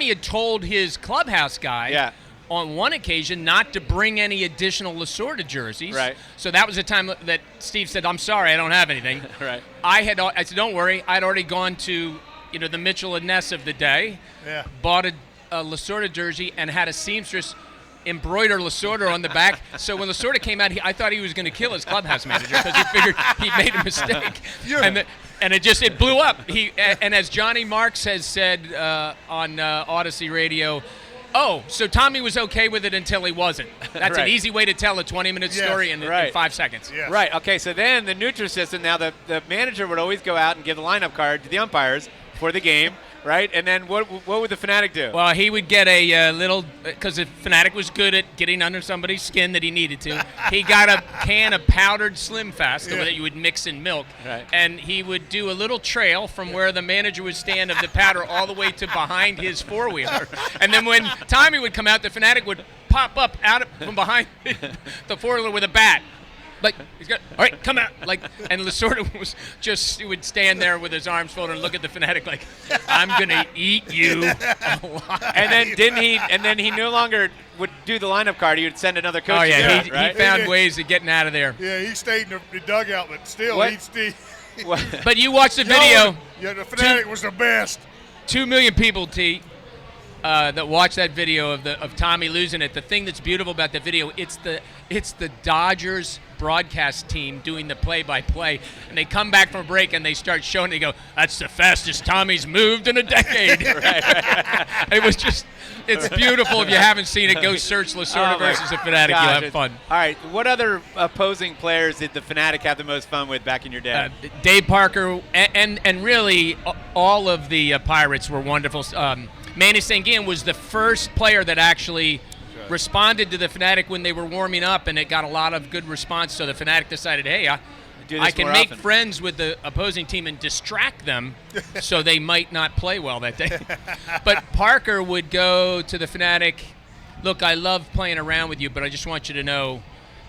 Speaker 4: had told his clubhouse guy, on one occasion, not to bring any additional Lasorda jerseys.
Speaker 2: Right.
Speaker 4: So that was the time that Steve said, "I'm sorry, I don't have anything."
Speaker 2: Right.
Speaker 4: I said, "Don't worry." I'd already gone to, the Mitchell and Ness of the day.
Speaker 3: Yeah.
Speaker 4: Bought a Lasorda jersey and had a seamstress embroider Lasorda on the back. So when Lasorda came out, I thought he was going to kill his clubhouse manager because he figured he made a mistake. And it blew up. And as Johnny Marks has said on Odyssey Radio, so Tommy was okay with it until he wasn't. That's an easy way to tell a 20-minute story in 5 seconds.
Speaker 3: Yes.
Speaker 2: Right. Okay. So then the Nutrisystem. Now the manager would always go out and give the lineup card to the umpires for the game. Right, and then what would the Phanatic do?
Speaker 4: Well, he would get a little, because the Phanatic was good at getting under somebody's skin that he needed to. He got a can of powdered Slim Fast that you would mix in milk, and he would do a little trail from where the manager would stand of the powder all the way to behind his four-wheeler. And then when Tommy would come out, the Phanatic would pop up from behind the four-wheeler with a bat. Like, he's got, all right, come out. Like, and Lasorda he would stand there with his arms folded and look at the Phanatic like, I'm going to eat you alive.
Speaker 2: And then he no longer would do the lineup card. He would send another coach.
Speaker 4: Oh, yeah.
Speaker 2: He
Speaker 4: found ways of getting out of there.
Speaker 3: Yeah, he stayed in the dugout, but still,
Speaker 4: But you watch the video.
Speaker 3: Yeah, the Phanatic was the best.
Speaker 4: 2 million people, that watch that video of Tommy losing it. The thing that's beautiful about the video, it's the Dodgers broadcast team doing the play-by-play, and they come back from a break and they start showing. They go, "That's the fastest Tommy's moved in a decade." It was just, it's beautiful. If you haven't seen it, go search Lasorda versus the Phanatic. You'll have fun.
Speaker 2: All right, what other opposing players did the Phanatic have the most fun with back in your day?
Speaker 4: Dave Parker and really all of the Pirates were wonderful. Manny Sanguillen was the first player that actually responded to the Phanatic when they were warming up, and it got a lot of good response. So the Phanatic decided, hey, I can make friends with the opposing team and distract them so they might not play well that day. But Parker would go to the Phanatic, look, I love playing around with you, but I just want you to know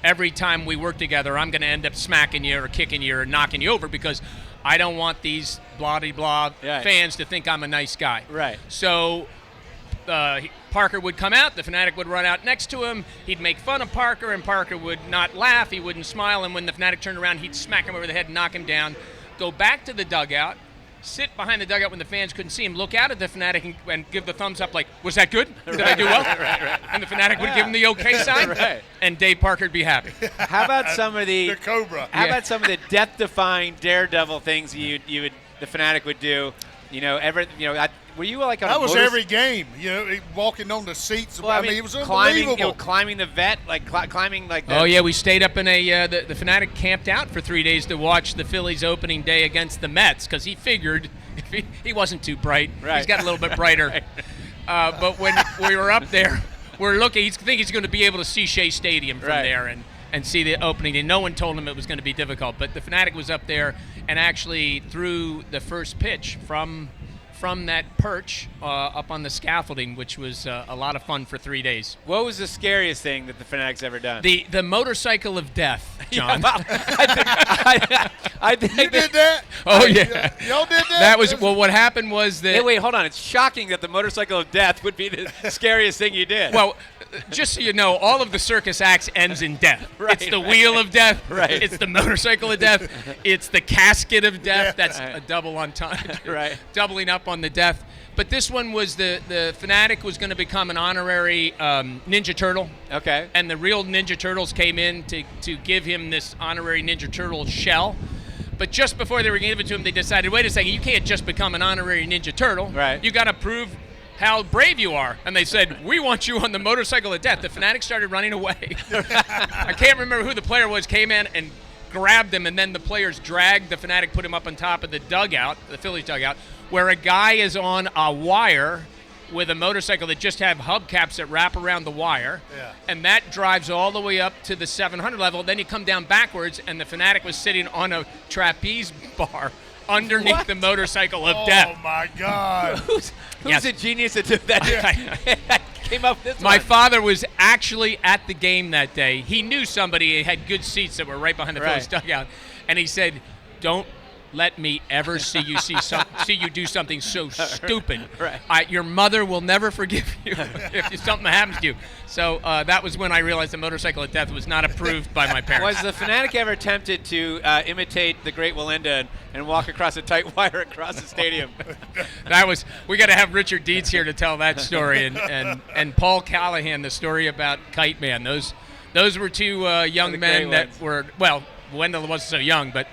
Speaker 4: every time we work together, I'm going to end up smacking you or kicking you or knocking you over because I don't want these blah-de-blah fans to think I'm a nice guy.
Speaker 2: Right.
Speaker 4: So Parker would come out, the Phanatic would run out next to him, he'd make fun of Parker, and Parker would not laugh, he wouldn't smile, and when the Phanatic turned around, he'd smack him over the head and knock him down, go back to the dugout, sit behind the dugout when the fans couldn't see him, look out at the Phanatic and give the thumbs up like, was that good? Did I do well?
Speaker 2: Right.
Speaker 4: And the Phanatic would give him the okay sign, and Dave Parker would be happy.
Speaker 2: How about some of the
Speaker 3: Cobra?
Speaker 2: How about some of the death-defying daredevil things the Phanatic would do? Were you like on
Speaker 3: that was every game, walking on the seats.
Speaker 2: Well,
Speaker 3: it was unbelievable.
Speaker 2: Climbing the vet, climbing like that.
Speaker 4: Oh, yeah, we stayed up in the Phanatic camped out for 3 days to watch the Phillies opening day against the Mets because he figured if he wasn't too bright.
Speaker 2: Right.
Speaker 4: He's got a little bit brighter. But when we were up there, we're looking. He's thinking he's going to be able to see Shea Stadium from there and see the opening. And no one told him it was going to be difficult. But the Phanatic was up there and actually threw the first pitch from that perch up on the scaffolding, which was a lot of fun for 3 days.
Speaker 2: What was the scariest thing that the Phanatic's ever done?
Speaker 4: The motorcycle of death, John.
Speaker 2: I think
Speaker 3: you did that?
Speaker 4: Oh, yeah.
Speaker 3: Y'all did that?
Speaker 4: That was, well, what happened was that...
Speaker 2: Hey, wait, hold on. It's shocking that the motorcycle of death would be the scariest thing you did.
Speaker 4: Well, just so you know, all of the circus acts ends in death. It's the wheel of death.
Speaker 2: Right.
Speaker 4: It's the motorcycle of death. It's the casket of death. That's a double entendre.
Speaker 2: Right.
Speaker 4: Doubling up on the death. But this one was the Phanatic was going to become an honorary Ninja Turtle.
Speaker 2: Okay.
Speaker 4: And the real Ninja Turtles came in to give him this honorary Ninja Turtle shell. But just before they were going to give it to him, they decided, wait a second, you can't just become an honorary Ninja Turtle.
Speaker 2: Right.
Speaker 4: You got to prove how brave you are. And they said, we want you on the motorcycle of death. The Phanatic started running away. I can't remember who the player was, came in and grabbed him, and then the players dragged the Phanatic, put him up on top of the dugout, the Phillies dugout, where a guy is on a wire with a motorcycle that just have hubcaps that wrap around the wire, and that drives all the way up to the 700 level. Then you come down backwards, and the Phanatic was sitting on a trapeze bar underneath the motorcycle of death.
Speaker 3: Oh, my God.
Speaker 2: Who's the genius that did that? Came up with this
Speaker 4: My
Speaker 2: one?
Speaker 4: father was actually at the game that day. He knew somebody had good seats that were right behind the Phillies dugout, and he said, don't let me ever see you see you do something so stupid.
Speaker 2: Right.
Speaker 4: Your mother will never forgive you if something happens to you. So that was when I realized the motorcycle of death was not approved by my parents.
Speaker 2: Was the Phanatic ever tempted to imitate the Great Walinda and walk across a tight wire across the stadium?
Speaker 4: We got to have Richard Dietz here to tell that story, and Paul Callahan, the story about Kite Man. Those were two young men that were, well, Wendell wasn't so young, but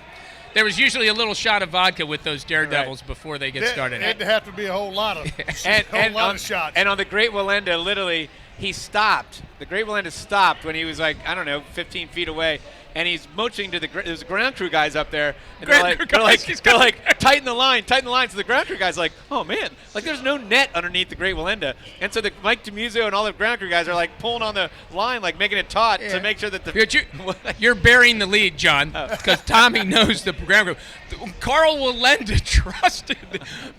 Speaker 4: There was usually a little shot of vodka with those daredevils before they get started.
Speaker 3: It'd have to be a whole lot of of shots.
Speaker 2: And on the Great Wallenda, literally, he stopped. The Great Wallenda stopped when he was 15 feet away. And he's motioning to there's ground crew guys up there, and they're like, tighten the line. So the ground crew guys are like, oh man, there's no net underneath the Great Wallenda, and so the Mike DeMuzio and all the ground crew guys are pulling on the line, making it taut to make sure that
Speaker 4: you're burying the lead, John, because Tommy knows the ground crew. Carl Wallenda trusted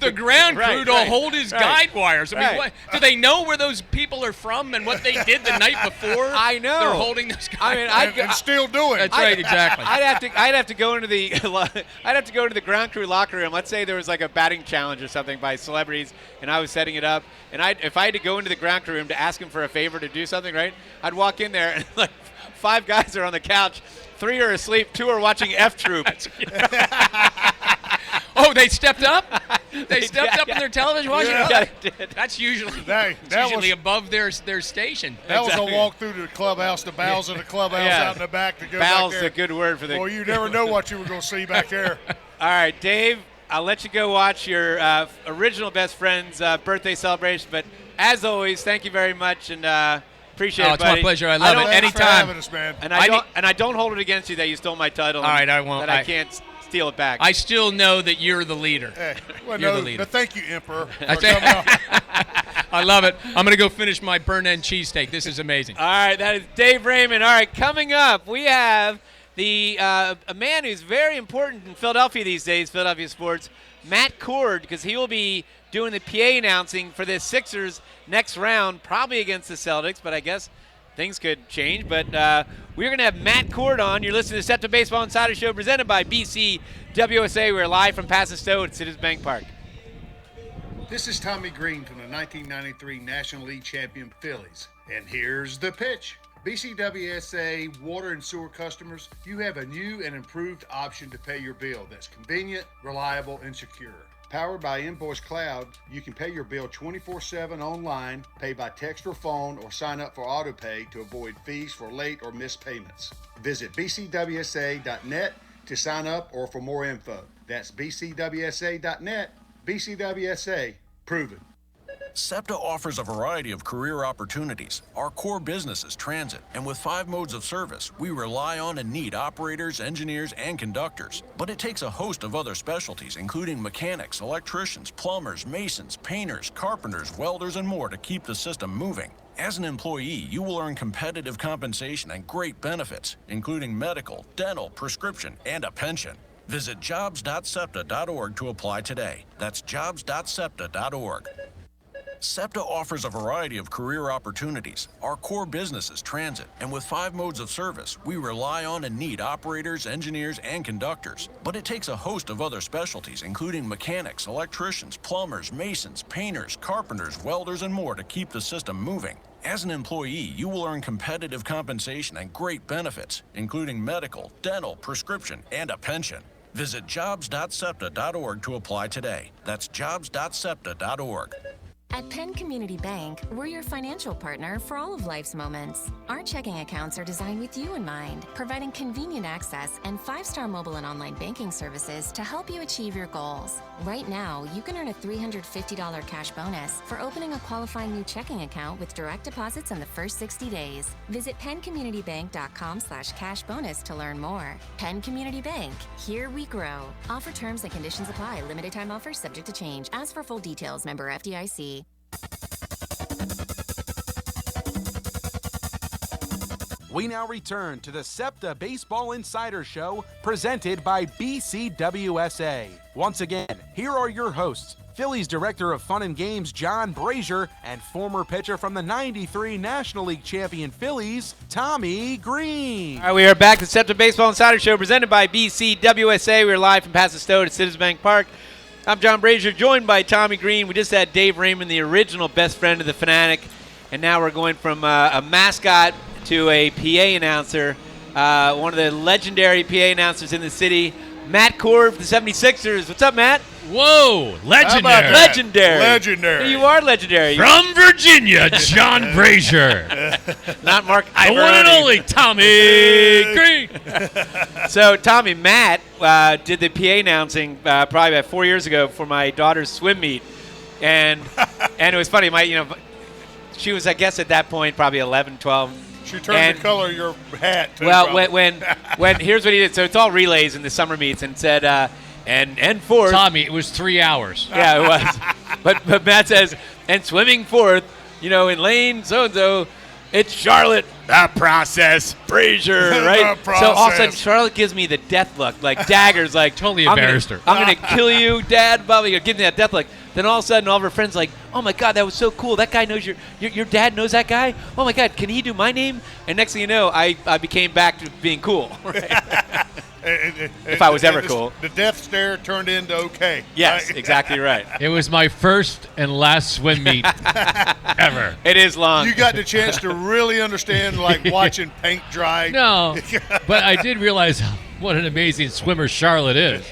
Speaker 4: the ground crew to hold his guide wires. I mean, do they know where those people are from and what they did the night before?
Speaker 2: I know
Speaker 4: they're holding those guys.
Speaker 3: I mean, and still doing.
Speaker 4: That's right, exactly.
Speaker 2: I'd have to go into the ground crew locker room. Let's say there was a batting challenge or something by celebrities, and I was setting it up. And if I had to go into the ground crew room to ask him for a favor to do something, right? I'd walk in there and 5 guys are on the couch, 3 are asleep, 2 are watching F Troop.
Speaker 4: Oh, they stepped up? They stepped up in their television watching?
Speaker 2: Yeah, they did.
Speaker 4: That's usually,
Speaker 2: that
Speaker 4: above their station.
Speaker 3: That was a walk through the clubhouse, the bowels of the clubhouse out in the back to go
Speaker 2: bowels
Speaker 3: back there.
Speaker 2: Is a good word for the.
Speaker 3: Well, you never know what you were going to see back there.
Speaker 2: All right, Dave, I'll let you go watch your original best friend's birthday celebration. But as always, thank you very much, and appreciate it,
Speaker 4: it's my pleasure. I love it.
Speaker 3: Anytime.
Speaker 4: Anytime.
Speaker 3: For having us, man.
Speaker 2: And I don't hold it against you that you stole my title.
Speaker 4: All right, I won't.
Speaker 2: That I can't steal it back.
Speaker 4: I still know that you're the leader.
Speaker 3: Hey, well,
Speaker 4: you're the leader.
Speaker 3: But thank you, Emperor.
Speaker 4: I love it. I'm going to go finish my burn-end cheesesteak. This is amazing.
Speaker 2: All right, that is Dave Raymond. All right, coming up, we have a man who's very important in Philadelphia these days, Philadelphia sports, Matt Cord, because he will be doing the PA announcing for the Sixers next round, probably against the Celtics, but I guess things could change. But we're going to have Matt Cord on. You're listening to the Septa Baseball Insiders Show presented by BCWSA. We're live from Paso Stowe at Citizens Bank Park.
Speaker 5: This is Tommy Greene from the 1993 National League champion Phillies. And here's the pitch. BCWSA water and sewer customers, you have a new and improved option to pay your bill that's convenient, reliable, and secure. Powered by Invoice Cloud, you can pay your bill 24/7 online, pay by text or phone, or sign up for AutoPay to avoid fees for late or missed payments. Visit bcwsa.net to sign up or for more info. That's bcwsa.net. BCWSA, proven.
Speaker 6: Septa offers a variety of career opportunities. Our core business is transit, and with 5 modes of service, we rely on and need operators, engineers, and conductors. But it takes a host of other specialties, including mechanics, electricians, plumbers, masons, painters, carpenters, welders, and more to keep the system moving. As an employee, you will earn competitive compensation and great benefits, including medical, dental, prescription, and a pension. Visit jobs.septa.org to apply today. That's jobs.septa.org. Septa offers a variety of career opportunities. Our core business is transit, and with 5 modes of service, we rely on and need operators, engineers, and conductors. But it takes a host of other specialties, including mechanics, electricians, plumbers, masons, painters, carpenters, welders, and more to keep the system moving. As an employee, you will earn competitive compensation and great benefits, including medical, dental, prescription, and a pension. Visit jobs.septa.org to apply today. That's jobs.septa.org.
Speaker 9: At Penn Community Bank, we're your financial partner for all of life's moments. Our checking accounts are designed with you in mind, providing convenient access and 5-star mobile and online banking services to help you achieve your goals. Right now, you can earn a $350 cash bonus for opening a qualifying new checking account with direct deposits in the first 60 days. Visit PennCommunityBank.com/cash bonus to learn more. Penn Community Bank, here we grow. Offer terms and conditions apply. Limited time offers subject to change. As for full details, member FDIC.
Speaker 1: We now return to the Septa Baseball Insider Show presented by BCWSA. Once again, here are your hosts, Phillies Director of Fun and Games John Brazer and former pitcher from the 93 National League champion Phillies, Tommy Greene.
Speaker 2: All right, we are back to the Septa Baseball Insider Show presented by BCWSA. We're live from Paso Stowe at Citizens Bank Park. I'm John Brazer, joined by Tommy Greene. We just had Dave Raymond, the original best friend of the Phanatic, and now we're going from a mascot to a PA announcer, one of the legendary PA announcers in the city, Matt Cord of the 76ers. What's up, Matt?
Speaker 4: Whoa, legendary.
Speaker 2: Legendary. You are legendary.
Speaker 4: From Virginia, John Brazer.
Speaker 2: Not Mark
Speaker 4: The one and only Tommy Greene.
Speaker 2: So, Tommy, Matt did the PA announcing probably about 4 years ago for my daughter's swim meet. And it was funny. She was, I guess, at that point, probably 11, 12.
Speaker 3: She turned the color of your hat.
Speaker 2: Well, when here's what he did. So it's all relays in the summer meets, and said, and fourth.
Speaker 4: Tommy, it was 3 hours.
Speaker 2: Yeah, it was. but Matt says, and swimming fourth, in lane so-and-so, it's Charlotte. The process. Brazier, right? So all of a sudden, Charlotte gives me the death look, like daggers, like.
Speaker 4: Totally embarrassed her.
Speaker 2: I'm going to kill you, Dad, Bubba. You're giving me that death look. Then all of a sudden, all of her friends like, oh, my God, that was so cool. That guy knows your dad knows that guy? Oh, my God, can he do my name? And next thing you know, I became back to being cool. Right? If I was ever cool.
Speaker 3: The death stare turned into okay.
Speaker 2: Yes,
Speaker 3: right?
Speaker 2: Exactly right.
Speaker 4: It was my first and last swim meet ever.
Speaker 2: It is long.
Speaker 3: You got the chance to really understand, like, watching paint dry.
Speaker 4: No, but I did realize what an amazing swimmer Charlotte is.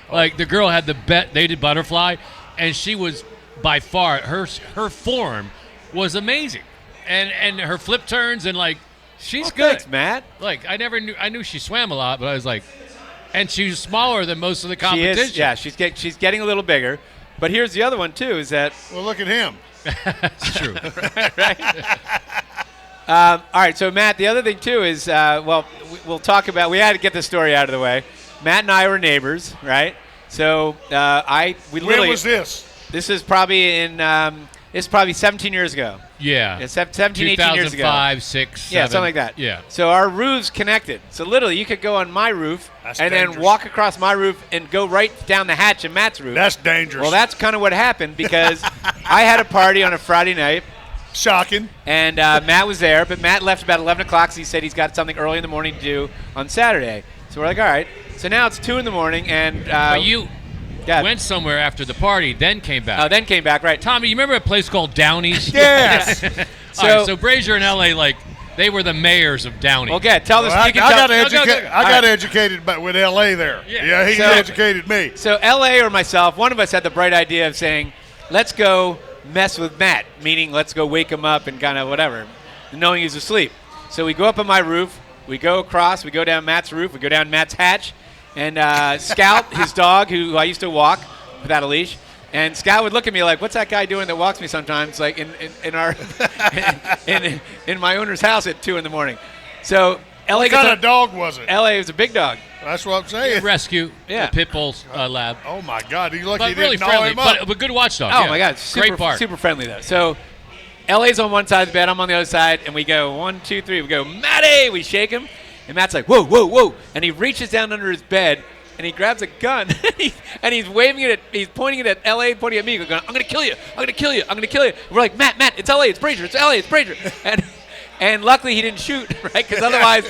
Speaker 4: Like, the girl had they did butterfly, and she was by far, her form was amazing. And her flip turns and, like, she's good.
Speaker 2: Thanks, Matt.
Speaker 4: Like, I knew she swam a lot, but I was like, and she's smaller than most of the competition.
Speaker 2: She is, yeah, she's getting a little bigger. But here's the other one, too, is that.
Speaker 3: Well, look at him.
Speaker 4: It's true.
Speaker 2: Right? All right, so, Matt, the other thing, too, is, we'll talk about, we had to get this story out of the way. Matt and I were neighbors, right? So, we literally.
Speaker 3: When was this?
Speaker 2: This is probably it's probably 17 years ago.
Speaker 4: Yeah.
Speaker 2: It's 17, 18 years ago.
Speaker 4: 2005, 6, 7.
Speaker 2: Yeah, something like that.
Speaker 4: Yeah.
Speaker 2: So our roofs connected. So literally, you could go on my roof then walk across my roof and go right down the hatch in Matt's roof.
Speaker 3: That's dangerous.
Speaker 2: Well, that's kind of what happened because I had a party on a Friday night.
Speaker 3: Shocking.
Speaker 2: And Matt was there, but Matt left about 11 o'clock, so he said he's got something early in the morning to do on Saturday. So we're like, all right. So now it's 2 in the morning, and
Speaker 4: but you went somewhere after the party, then came back.
Speaker 2: Oh, then came back, right.
Speaker 4: Tommy, you remember a place called Downey's?
Speaker 3: Yes.
Speaker 4: So Brazier in L.A., like, they were the mayors of Downey.
Speaker 2: Okay, tell the
Speaker 3: I got educated with L.A. there. Yeah, he educated me.
Speaker 2: So L.A. or myself, one of us had the bright idea of saying, let's go mess with Matt, meaning let's go wake him up and kind of whatever, knowing he's asleep. So we go up on my roof, we go across, we go down Matt's roof, we go down Matt's hatch, and Scout, his dog, who I used to walk without a leash, and Scout would look at me like, what's that guy doing that walks me sometimes, like in our in my owner's house at 2 in the morning. So LA.
Speaker 3: What kind of dog was it?
Speaker 2: LA was a big dog.
Speaker 3: That's what I'm saying.
Speaker 4: Rescue.
Speaker 2: Yeah.
Speaker 4: The pit bull lab.
Speaker 3: Oh my God! You lucky
Speaker 4: but
Speaker 3: he
Speaker 4: really
Speaker 3: didn't
Speaker 4: friendly,
Speaker 3: him up.
Speaker 4: but a good watchdog.
Speaker 2: Oh
Speaker 4: yeah.
Speaker 2: my God!
Speaker 4: Great bark.
Speaker 2: Super friendly though. So LA's on one side of the bed, I'm on the other side, and we go 1, 2, 3. We go, Matty! We shake him, and Matt's like, whoa, whoa, whoa! And he reaches down under his bed. And he grabs a gun, and he's waving it he's pointing it at L.A., pointing at me, going, I'm going to kill you, I'm going to kill you, I'm going to kill you. And we're like, Matt, it's L.A., it's Brazier, it's L.A., it's Brazier. And luckily he didn't shoot, right? Because otherwise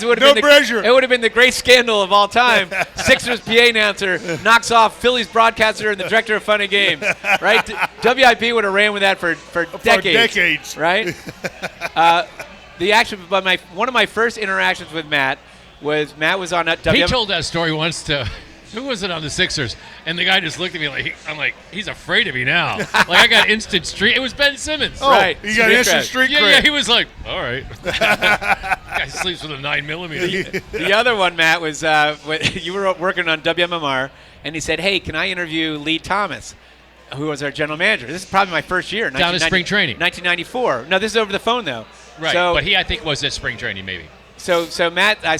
Speaker 2: it would have been the great scandal of all time. Sixers PA announcer knocks off Phillies broadcaster and the director of fun and games, right? WIP would have ran with that for decades. Right? One of my first interactions with Matt was on that
Speaker 4: He told that story once to who was it on the Sixers, and the guy just looked at me like I'm like he's afraid of me now. Like I got instant street. It was Ben Simmons.
Speaker 3: Oh, right. You got instant street cred.
Speaker 4: Yeah. He was like, all right. Guy sleeps with a 9mm.
Speaker 2: The other one, Matt, was you were working on WMMR, and he said, "Hey, can I interview Lee Thomas, who was our general manager?" This is probably my first year.
Speaker 4: Down at spring training.
Speaker 2: 1994. No, this is over the phone though.
Speaker 4: Right.
Speaker 2: So,
Speaker 4: but he, I think, was at spring training maybe.
Speaker 2: So Matt, I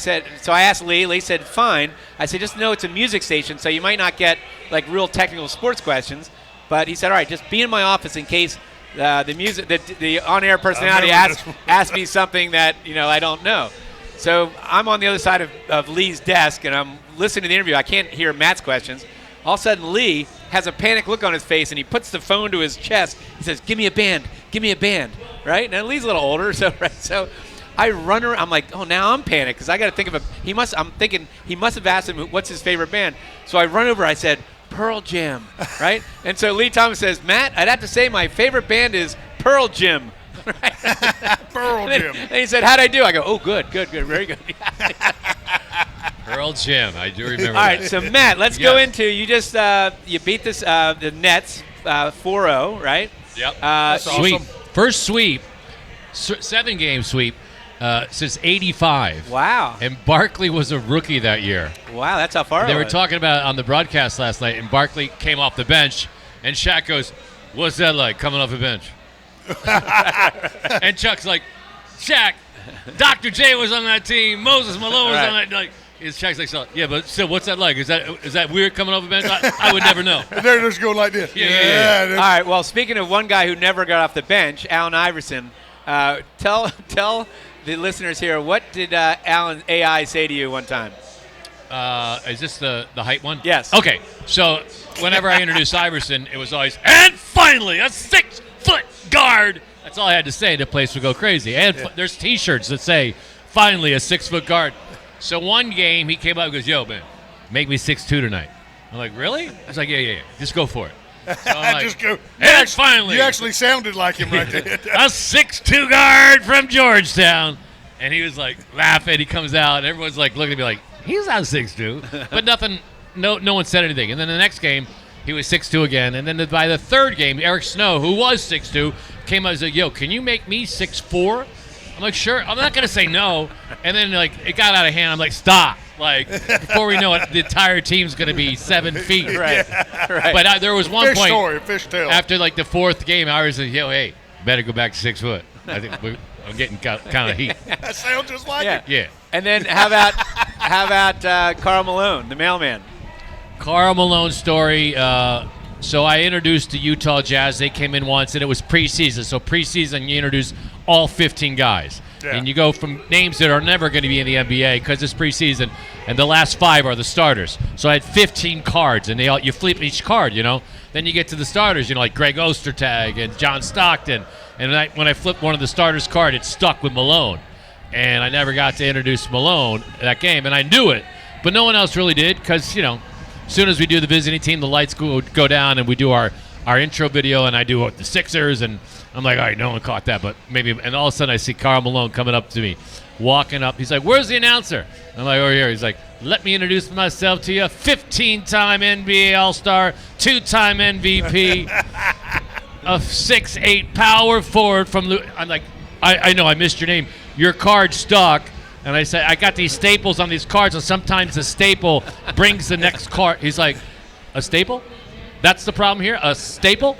Speaker 2: asked Lee. Lee said, fine. I said, just know it's a music station, so you might not get like real technical sports questions. But he said, all right, just be in my office in case the on-air personality asks me something that I don't know. So I'm on the other side of Lee's desk, and I'm listening to the interview. I can't hear Matt's questions. All of a sudden, Lee has a panic look on his face, and he puts the phone to his chest. He says, give me a band, right? Now Lee's a little older, so I run around. I'm like, oh, now I'm panicked because I got to think of I'm thinking he must have asked him what's his favorite band. So I run over. I said, Pearl Jam, right? And so Lee Thomas says, Matt, I'd have to say my favorite band is Pearl Jam. Right?
Speaker 3: Pearl Jam.
Speaker 2: And he said, how'd I do? I go, oh, good, very good.
Speaker 10: Pearl Jam. I do remember.
Speaker 2: All right, so Matt, let's go into you. Just you beat this the Nets 4-0, right?
Speaker 10: Yep.
Speaker 3: That's
Speaker 10: sweep.
Speaker 3: awesome.
Speaker 10: First sweep, 7-game sweep since '85.
Speaker 2: Wow.
Speaker 10: And Barkley was a rookie that year.
Speaker 2: Wow, that's how far
Speaker 10: They were
Speaker 2: it was.
Speaker 10: talking about it on the broadcast last night, and Barkley came off the bench, and Shaq goes, "What's that like coming off the bench?" And Chuck's like, "Shaq, Dr. J was on that team. Moses Malone was on that." Like, Shaq's like, "So, yeah, but still, what's that like? Is that weird coming off the bench? I would never know."
Speaker 3: And they're just going like this.
Speaker 10: Yeah.
Speaker 2: All right. Well, speaking of one guy who never got off the bench, Allen Iverson. Tell the listeners here, what did Allen AI say to you one time?
Speaker 10: Is this the height one?
Speaker 2: Yes.
Speaker 10: Okay. So whenever I introduced Iverson, it was always, and finally a 6-foot guard. That's all I had to say. The place would go crazy. And there's T-shirts that say, finally a 6-foot guard. So one game he came up and goes, "Yo, man, make me 6'2" tonight." I'm like, "Really?" I was like, yeah. Just go for it. So I'm like,
Speaker 3: Just go.
Speaker 10: and finally,
Speaker 3: You actually sounded like him right there.
Speaker 10: a 6'2" guard from Georgetown. And he was like laughing. He comes out, and everyone's like looking at me like, he's not 6'2". But nothing, no one said anything. And then the next game, he was 6'2" again. And then by the third game, Eric Snow, who was 6'2", came out and said, "Yo, can you make me 6'4"? I'm like, "Sure." I'm not going to say no. And then, like, it got out of hand. I'm like, "Stop." Like, before we know it, the entire team's going to be 7 feet.
Speaker 2: Right.
Speaker 10: But there was one point
Speaker 3: Fish tale.
Speaker 10: after, like, the fourth game, I was like, "Yo, hey, better go back to 6 foot." I think I'm getting kind of heat.
Speaker 3: That sounds just like it.
Speaker 10: Yeah.
Speaker 2: And then how about Karl Malone, the mailman?
Speaker 10: Karl Malone's story. So I introduced the Utah Jazz. They came in once, and it was preseason. So preseason, you introduce all 15 guys.
Speaker 3: Yeah.
Speaker 10: And you go from names that are never going to be in the NBA because it's preseason, and the last 5 are the starters. So I had 15 cards, and you flip each card, you know. Then you get to the starters, you know, like Greg Ostertag and John Stockton. And when I flipped one of the starters' card, it stuck with Malone. And I never got to introduce Malone that game, and I knew it. But no one else really did because, you know, as soon as we do the visiting team, the lights go down, and we do our intro video, and I do the Sixers, and I'm like, all right, no one caught that, but maybe. And all of a sudden, I see Karl Malone coming up to me, walking up. He's like, "Where's the announcer?" I'm like, "Over here." He's like, "Let me introduce myself to you. 15-time NBA All-Star, 2-time MVP, a 6'8" power forward from." I'm like, I know I missed your name. Your card stuck. And I said, "I got these staples on these cards, and sometimes the staple brings the next card." He's like, "A staple? That's the problem here? A staple?"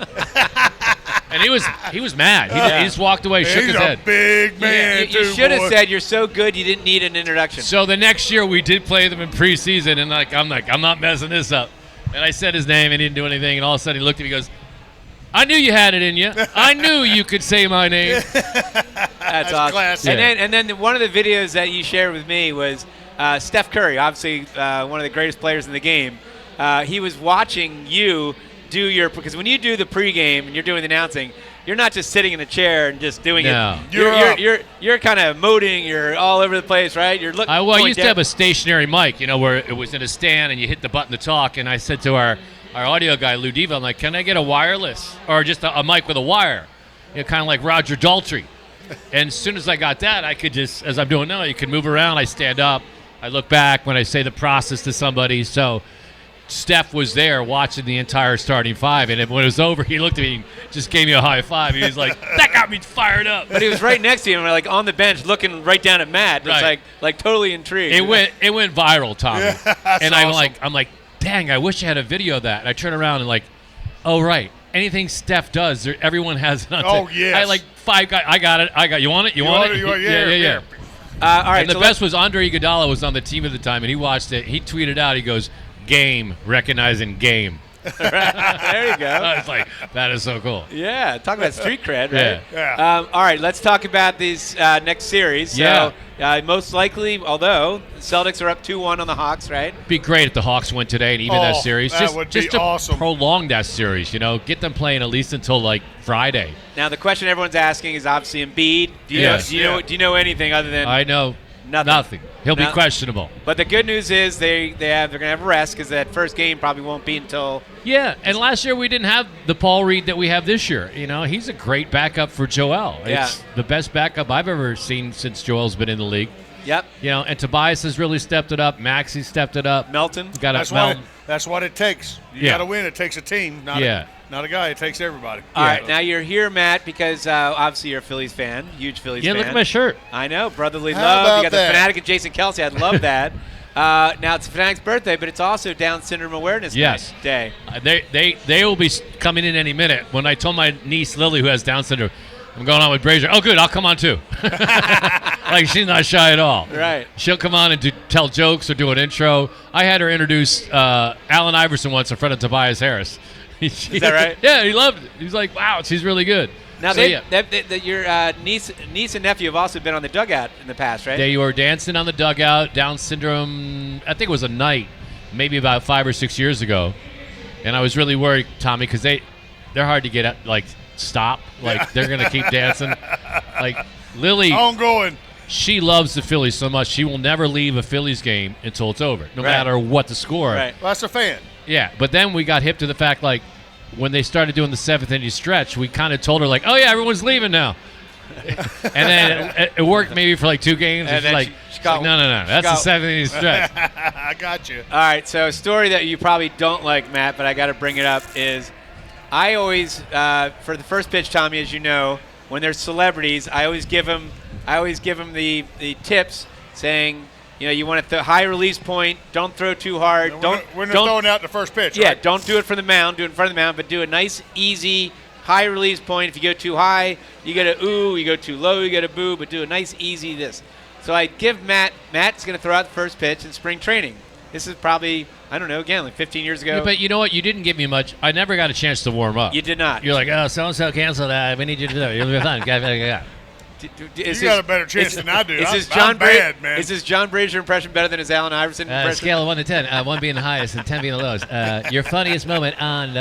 Speaker 10: And he was mad. He just walked away, shook his head.
Speaker 3: He's a big man,
Speaker 2: You should have said you're so good you didn't need an introduction.
Speaker 10: So the next year we did play them in preseason, and I'm not messing this up. And I said his name, and he didn't do anything. And all of a sudden he looked at me and goes, "I knew you had it in you. I knew you could say my name."
Speaker 2: That's awesome.
Speaker 3: classic.
Speaker 2: And then one of the videos that you shared with me was Steph Curry, obviously one of the greatest players in the game. He was watching you do because when you do the pregame and you're doing the announcing, you're not just sitting in a chair and just doing
Speaker 10: No.
Speaker 2: it. You're kind of emoting. You're all over the place, right? You're looking.
Speaker 10: I used to have a stationary mic, you know, where it was in a stand and you hit the button to talk. And I said to our audio guy, Lou Diva, I'm like, "Can I get a wireless or just a mic with a wire?" You know, kind of like Roger Daltrey. And as soon as I got that, I could just, as I'm doing now, you can move around. I stand up. I look back when I say the process to somebody. So Steph was there watching the entire starting 5, and when it was over, he looked at me and just gave me a high five. He was like, "That got me fired up."
Speaker 2: But he was right next to you, and like on the bench, looking right down at Matt. Just
Speaker 10: Right.
Speaker 2: like totally intrigued.
Speaker 10: It went viral, Tommy.
Speaker 3: Yeah,
Speaker 10: and
Speaker 3: awesome.
Speaker 10: I'm like, dang, I wish I had a video of that. And I turn around and like, oh right, anything Steph does, everyone has it on
Speaker 3: Oh,
Speaker 10: tape.
Speaker 3: yes.
Speaker 10: I had like 5 guys. I got it. You want it? You want it? Yeah.
Speaker 2: all right.
Speaker 10: And the
Speaker 2: so
Speaker 10: best was Andre Iguodala was on the team at the time, and he watched it. He tweeted out, he goes, "Game, recognizing game."
Speaker 2: there you go.
Speaker 10: I was like, that is so cool.
Speaker 2: Yeah, talk about street cred, right?
Speaker 3: Yeah.
Speaker 2: All right, let's talk about these next series. So, most likely, although the Celtics are up 2-1 on the Hawks, right?
Speaker 10: Be great if the Hawks win today and even that series.
Speaker 3: That would be
Speaker 10: to
Speaker 3: awesome.
Speaker 10: prolong that series, you know, get them playing at least until like Friday.
Speaker 2: Now, the question everyone's asking is obviously Embiid. Do you know anything other than
Speaker 10: I know nothing. He'll be questionable.
Speaker 2: But the good news is they're going to have a rest because that first game probably won't be until.
Speaker 10: Yeah, and last year we didn't have the Paul Reed that we have this year. You know, he's a great backup for Joel.
Speaker 2: Yeah.
Speaker 10: It's the best backup I've ever seen since Joel's been in the league.
Speaker 2: Yep.
Speaker 10: You know, and Tobias has really stepped it up. Maxie stepped it up.
Speaker 2: Melton.
Speaker 3: That's what it takes. You got to win. It takes a team, not a guy. It takes everybody.
Speaker 2: All right, now you're here, Matt, because obviously you're a Phillies fan, huge Phillies fan.
Speaker 10: Yeah, look at my shirt.
Speaker 2: I know, brotherly
Speaker 3: How
Speaker 2: love.
Speaker 3: about
Speaker 2: You got
Speaker 3: that?
Speaker 2: the Phanatic and Jason Kelsey. I love that. Now it's Phanatic's birthday, but it's also Down Syndrome Awareness Day.
Speaker 10: They will be coming in any minute. When I told my niece Lily, who has Down syndrome, I'm going on with Brazer. Oh, good, I'll come on too. Like, she's not shy at all.
Speaker 2: Right.
Speaker 10: She'll come on and tell jokes or do an intro. I had her introduce Allen Iverson once in front of Tobias Harris.
Speaker 2: Is that right?
Speaker 10: Yeah, he loved it. He's like, wow, she's really good.
Speaker 2: Now, your niece and nephew have also been on the dugout in the past, right?
Speaker 10: They were dancing on the dugout, Down syndrome, I think it was a night, maybe about 5 or 6 years ago. And I was really worried, Tommy, because they're hard to get at, like, stop. Like, they're going to keep dancing. Like, Lily,
Speaker 3: ongoing.
Speaker 10: She loves the Phillies so much, she will never leave a Phillies game until it's over, no matter what the score.
Speaker 2: Right.
Speaker 3: Well, that's a fan.
Speaker 10: Yeah, but then we got hip to the fact, like, when they started doing the 7th inning stretch, we kind of told her, like, oh, yeah, everyone's leaving now. And then it worked maybe for, like, 2 games. And she's like, no, that's the 7th inning stretch.
Speaker 3: I got you.
Speaker 2: All right, so a story that you probably don't like, Matt, but I got to bring it up is I always, for the first pitch, Tommy, as you know, when there's celebrities, I always give them the tips saying, you know, you want a high release point. Don't throw too hard.
Speaker 3: We're not throwing out the first pitch.
Speaker 2: Yeah,
Speaker 3: right?
Speaker 2: Don't do it from the mound. Do it in front of the mound, but do a nice, easy, high release point. If you go too high, you get a ooh. You go too low, you get a boo. But do a nice, easy this. So I give Matt's going to throw out the first pitch in spring training. This is probably, I don't know, again, like 15 years ago.
Speaker 10: Yeah, but you know what? You didn't give me much. I never got a chance to warm up.
Speaker 2: You did not.
Speaker 10: You're like, oh, so-and-so canceled that. We need you to do it. You'll be fine.
Speaker 3: You got a better chance than I do.
Speaker 2: I'm bad,
Speaker 3: man.
Speaker 2: Is his John Brazer impression better than his Allen Iverson impression?
Speaker 10: Scale of 1 to 10. 1 being the highest and 10 being the lowest. Your funniest moment on.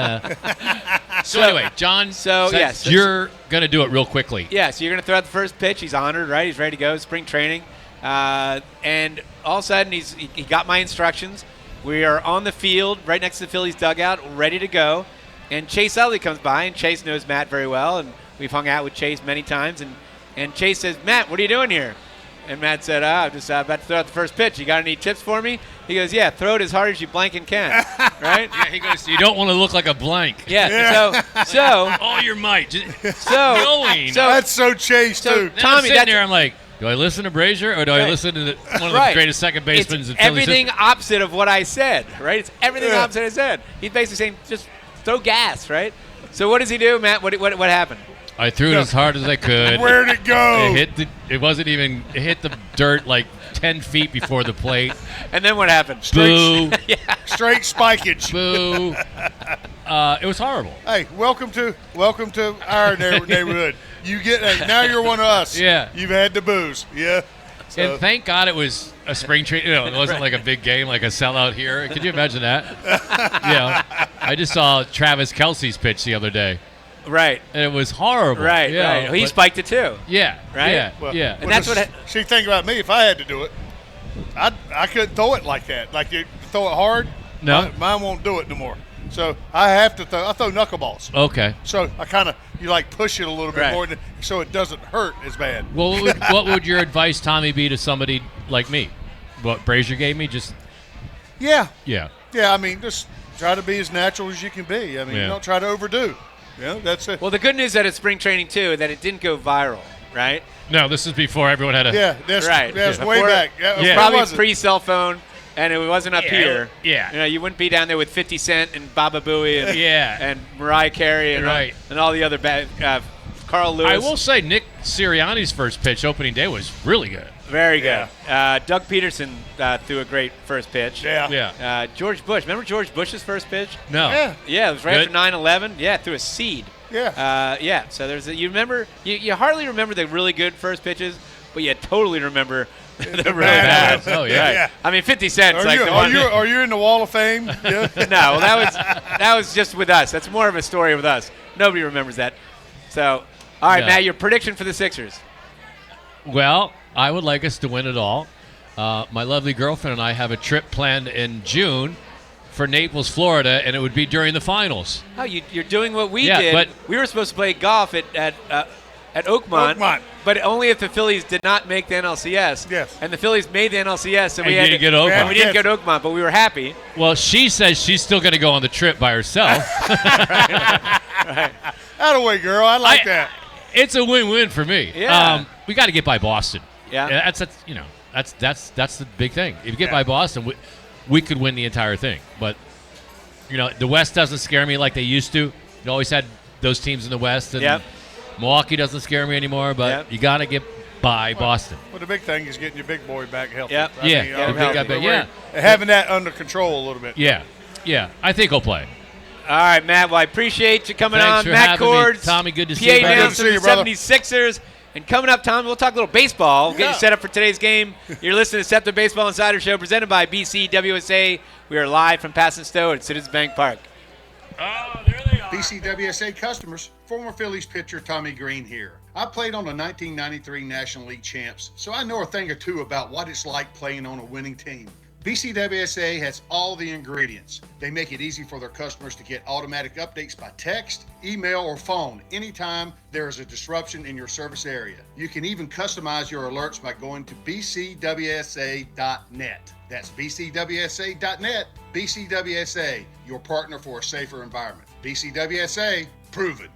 Speaker 10: So anyway, John.
Speaker 2: Yes,
Speaker 10: you're gonna do it real quickly.
Speaker 2: Yeah. So you're gonna throw out the first pitch. He's honored, right? He's ready to go. Spring training, and all of a sudden he got my instructions. We are on the field, right next to the Phillies dugout, ready to go. And Chase Utley comes by, and Chase knows Matt very well, and we've hung out with Chase many times. And Chase says, Matt, what are you doing here? And Matt said, I'm just about to throw out the first pitch. You got any tips for me? He goes, yeah, throw it as hard as you blanking can, right?
Speaker 10: Yeah, he goes, you don't want to look like a blank.
Speaker 2: Yeah. So
Speaker 10: all your might.
Speaker 3: Going. That's so Chase, too.
Speaker 10: Tommy, sitting there, I'm like, do I listen to Brazer or do I listen to one of the greatest second basemen in Phillies
Speaker 2: everything
Speaker 10: history?
Speaker 2: opposite of what I said, right? It's everything opposite I said. He's basically saying just throw gas, right? So what does he do, Matt? What happened?
Speaker 10: I threw it as hard as I could.
Speaker 3: Where'd it go?
Speaker 10: It hit the dirt like 10 feet before the plate.
Speaker 2: And then what happened?
Speaker 10: Boo.
Speaker 3: Straight spikage.
Speaker 10: Boo. It was horrible.
Speaker 3: Hey, welcome to our neighborhood. Now you're one of us.
Speaker 10: Yeah.
Speaker 3: You've had the booze. Yeah. So.
Speaker 10: And thank God it was a spring training. It wasn't like a big game, like a sellout here. Could you imagine that? I just saw Travis Kelce's pitch the other day.
Speaker 2: Right.
Speaker 10: And it was horrible.
Speaker 2: Right, right. He spiked it too.
Speaker 10: Yeah.
Speaker 2: Right?
Speaker 10: Yeah.
Speaker 3: Well,
Speaker 10: yeah.
Speaker 2: And that's what.
Speaker 3: See, think about me. If I had to do it, I couldn't throw it like that. Like you throw it hard.
Speaker 10: No.
Speaker 3: Mine won't do it no more. So I have to throw. I throw knuckleballs.
Speaker 10: Okay.
Speaker 3: So I kind of push it a little bit more, so it doesn't hurt as bad.
Speaker 10: Well, what would your advice, Tommy, be to somebody like me? What Brazer gave me, just.
Speaker 3: Yeah.
Speaker 10: Yeah.
Speaker 3: Yeah. I mean, just try to be as natural as you can be. I mean, don't try to overdo. That's it.
Speaker 2: Well, the good news that it's spring training too, that it didn't go viral, right?
Speaker 10: No, this is before everyone had a.
Speaker 3: Yeah, that's right. That's way back.
Speaker 2: Yeah, probably pre-cell phone, and it wasn't up here.
Speaker 10: Yeah.
Speaker 2: You wouldn't be down there with 50 Cent and Baba Booey and
Speaker 10: and
Speaker 2: Mariah Carey and all the other Carl Lewis.
Speaker 10: I will say Nick Sirianni's first pitch opening day was really good.
Speaker 2: Very good. Doug Peterson threw a great first pitch.
Speaker 10: Yeah.
Speaker 2: George Bush. Remember George Bush's first pitch?
Speaker 10: No.
Speaker 2: Yeah, it was right after 9/11. Yeah, threw a seed.
Speaker 3: Yeah.
Speaker 2: So there's you remember you hardly remember the really good first pitches, but you totally remember the really bad.
Speaker 10: Oh yeah.
Speaker 2: I mean, 50 Cent.
Speaker 3: Are you in the Wall of Fame? Yeah.
Speaker 2: No, that was just with us. That's more of a story with us. Nobody remembers that. So, all right, Matt, your prediction for the Sixers?
Speaker 10: Well, I would like us to win it all. My lovely girlfriend and I have a trip planned in June for Naples, Florida, and it would be during the finals.
Speaker 2: Oh, you're doing what we did.
Speaker 10: But
Speaker 2: we were supposed to play golf at at Oakmont.
Speaker 3: Oakmont.
Speaker 2: But only if the Phillies did not make the NLCS.
Speaker 3: Yes.
Speaker 2: And the Phillies made the NLCS, and we
Speaker 10: didn't get Oakmont.
Speaker 2: And we didn't get Oakmont, but we were happy.
Speaker 10: Well, she says she's still going to go on the trip by herself.
Speaker 2: Right.
Speaker 3: Atta-way, girl. I like that.
Speaker 10: It's a win-win for me.
Speaker 2: Yeah.
Speaker 10: We got to get by Boston.
Speaker 2: Yeah.
Speaker 10: That's the big thing. If you get by Boston, we could win the entire thing. But the West doesn't scare me like they used to. You always had those teams in the West, and Milwaukee doesn't scare me anymore. But you got to get by Boston.
Speaker 3: Well, the big thing is getting your big boy back healthy.
Speaker 2: Yep.
Speaker 3: Having that under control a little bit.
Speaker 10: Yeah. I think he'll play.
Speaker 2: All right, Matt. Well, I appreciate you coming
Speaker 10: Thanks
Speaker 2: on.
Speaker 10: for
Speaker 2: Matt
Speaker 10: having me.
Speaker 2: Cords,
Speaker 10: Tommy, good to see
Speaker 2: PA
Speaker 10: you, brother.
Speaker 2: announcer
Speaker 3: Good to
Speaker 2: of
Speaker 3: see you,
Speaker 2: the 76ers. And coming up, Tom, we'll talk a little baseball. We'll get you set up for today's game. You're listening to Septa Baseball Insider Show presented by BCWSA. We are live from Pass Stowe at Citizens Bank Park.
Speaker 5: Oh, there they are. BCWSA customers, former Phillies pitcher Tommy Greene here. I played on the 1993 National League champs, so I know a thing or two about what it's like playing on a winning team. BCWSA has all the ingredients. They make it easy for their customers to get automatic updates by text, email, or phone anytime there is a disruption in your service area. You can even customize your alerts by going to bcwsa.net. That's bcwsa.net. BCWSA, your partner for a safer environment. BCWSA, proven.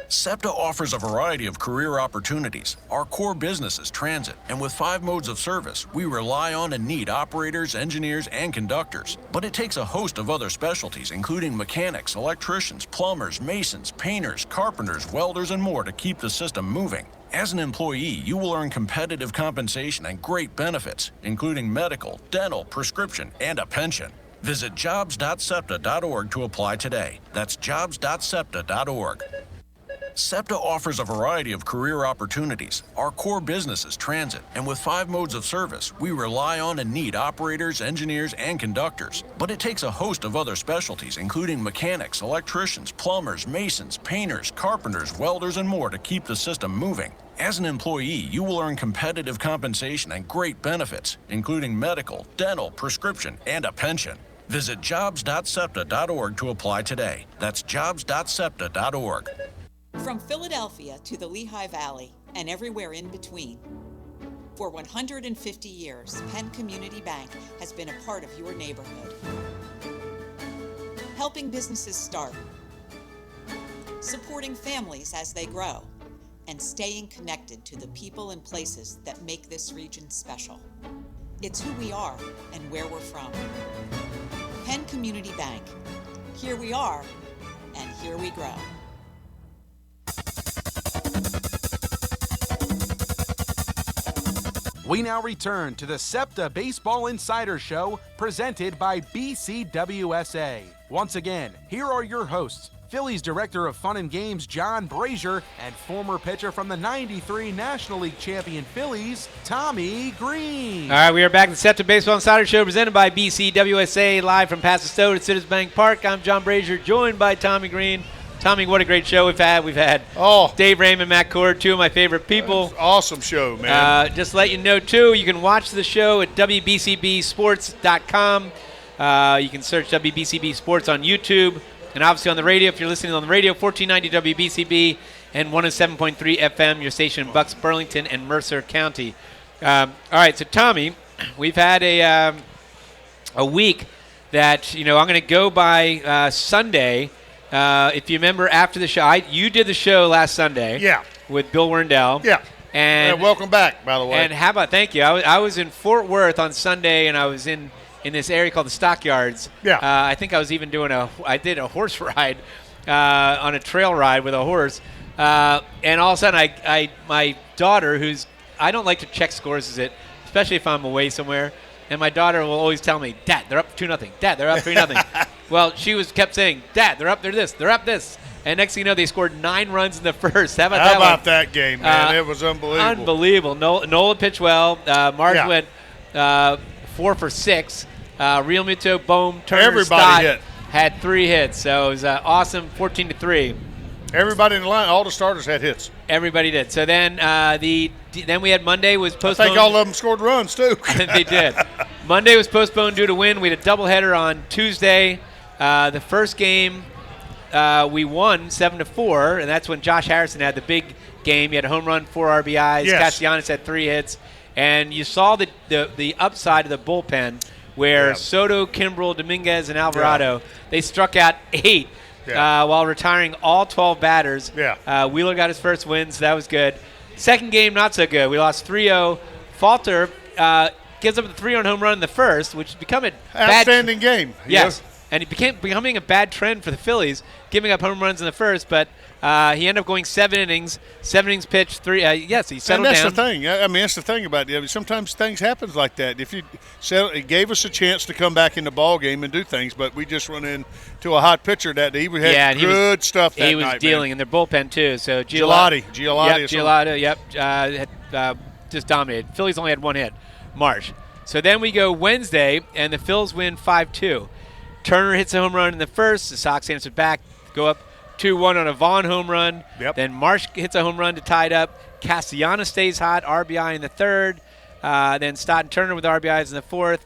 Speaker 6: Septa offers a variety of career opportunities. Our core business is transit, and with 5 modes of service, we rely on and need operators, engineers, and conductors. But it takes a host of other specialties, including mechanics, electricians, plumbers, masons, painters, carpenters, welders, and more to keep the system moving. As an employee, you will earn competitive compensation and great benefits, including medical, dental, prescription, and a pension. Visit jobs.septa.org to apply today. That's jobs.septa.org. Septa offers a variety of career opportunities. Our core business is transit, and with 5 modes of service, we rely on and need operators, engineers, and conductors. But it takes a host of other specialties, including mechanics, electricians, plumbers, masons, painters, carpenters, welders, and more to keep the system moving. As an employee, you will earn competitive compensation and great benefits, including medical, dental, prescription, and a pension. Visit jobs.septa.org to apply today. That's jobs.septa.org.
Speaker 7: From Philadelphia to the Lehigh Valley and everywhere in between, for 150 years, Penn Community Bank has been a part of your neighborhood. Helping businesses start, supporting families as they grow, and staying connected to the people and places that make this region special. It's who we are and where we're from. Penn Community Bank. Here we are, and here we grow.
Speaker 1: We now return to the Septa Baseball Insider Show presented by BCWSA. Once again, here are your hosts, Phillies Director of Fun and Games John Brazer and former pitcher from the 93 National League champion Phillies, Tommy Greene.
Speaker 2: All right, we are back to the Septa Baseball Insider Show presented by BCWSA, live from Pass Stowe at Citizens Bank Park. I'm John Brazer, joined by Tommy Greene. Tommy, what a great show we've had. We've had Dave Raymond, Matt Cord, 2 of my favorite people.
Speaker 3: Awesome show, man.
Speaker 2: Just to let you know, too, you can watch the show at WBCBsports.com. You can search WBCB Sports on YouTube. And obviously on the radio, if you're listening on the radio, 1490 WBCB and 107.3 FM, your station in Bucks, Burlington, and Mercer County. All right, so Tommy, we've had a week that, I'm going to go by Sunday. If you remember after the show, you did the show last Sunday.
Speaker 3: Yeah.
Speaker 2: With Bill Werndell.
Speaker 3: Yeah.
Speaker 2: And
Speaker 3: welcome back, by the way.
Speaker 2: And how about, thank you. I was in Fort Worth on Sunday, and I was in this area called the Stockyards.
Speaker 3: Yeah.
Speaker 2: I think I was even I did a horse ride on a trail ride with a horse. And all of a sudden, my daughter, I don't like to check scores, especially if I'm away somewhere. And my daughter will always tell me, Dad, they're up 2-0. Dad, they're up 3-0. Well, she kept saying, Dad, they're up, they're up this. And next thing you know, they scored 9 runs in the first. How about
Speaker 3: that game, man? It was unbelievable.
Speaker 2: Unbelievable. Nola pitched well. Marge went 4 for 6. Real Muto, Bohm, Turner, Stott had 3 hits. So it was awesome, 14-3.
Speaker 3: Everybody in the line, all the starters had hits.
Speaker 2: Everybody did. So then then we had Monday was postponed.
Speaker 3: I think all of them scored runs, too.
Speaker 2: They did. Monday was postponed due to wind. We had a doubleheader on Tuesday. The first game we won 7-4, and that's when Josh Harrison had the big game. He had a home run, 4 RBIs.
Speaker 3: Yes.
Speaker 2: Castellanos had 3 hits. And you saw the upside of the bullpen where Soto, Kimbrel, Dominguez, and Alvarado, they struck out 8 while retiring all 12 batters.
Speaker 3: Yeah.
Speaker 2: Wheeler got his first win, so that was good. Second game, not so good. We lost 3-0. Falter gives up the 3-run home run in the first, which has become a
Speaker 3: outstanding game.
Speaker 2: Yes. And it becoming a bad trend for the Phillies, giving up home runs in the first, but he ended up going 7 innings pitched, 3. Yes, he settled down.
Speaker 3: And that's the thing. I mean, that's the thing about it. I mean, sometimes things happen like that. If you it gave us a chance to come back in the ball game and do things, but we just run into a hot pitcher that day. We had good stuff that night.
Speaker 2: He was dealing in their bullpen too. So
Speaker 3: Giolotti.
Speaker 2: Just dominated. Phillies only had 1 hit, Marsh. So then we go Wednesday, and the Phils win 5-2. Turner hits a home run in the first. The Sox answered back, go up 2-1 on a Vaughn home run.
Speaker 3: Yep.
Speaker 2: Then Marsh hits a home run to tie it up. Castellanos stays hot, RBI in the third. Then Stott and Turner with RBIs in the fourth.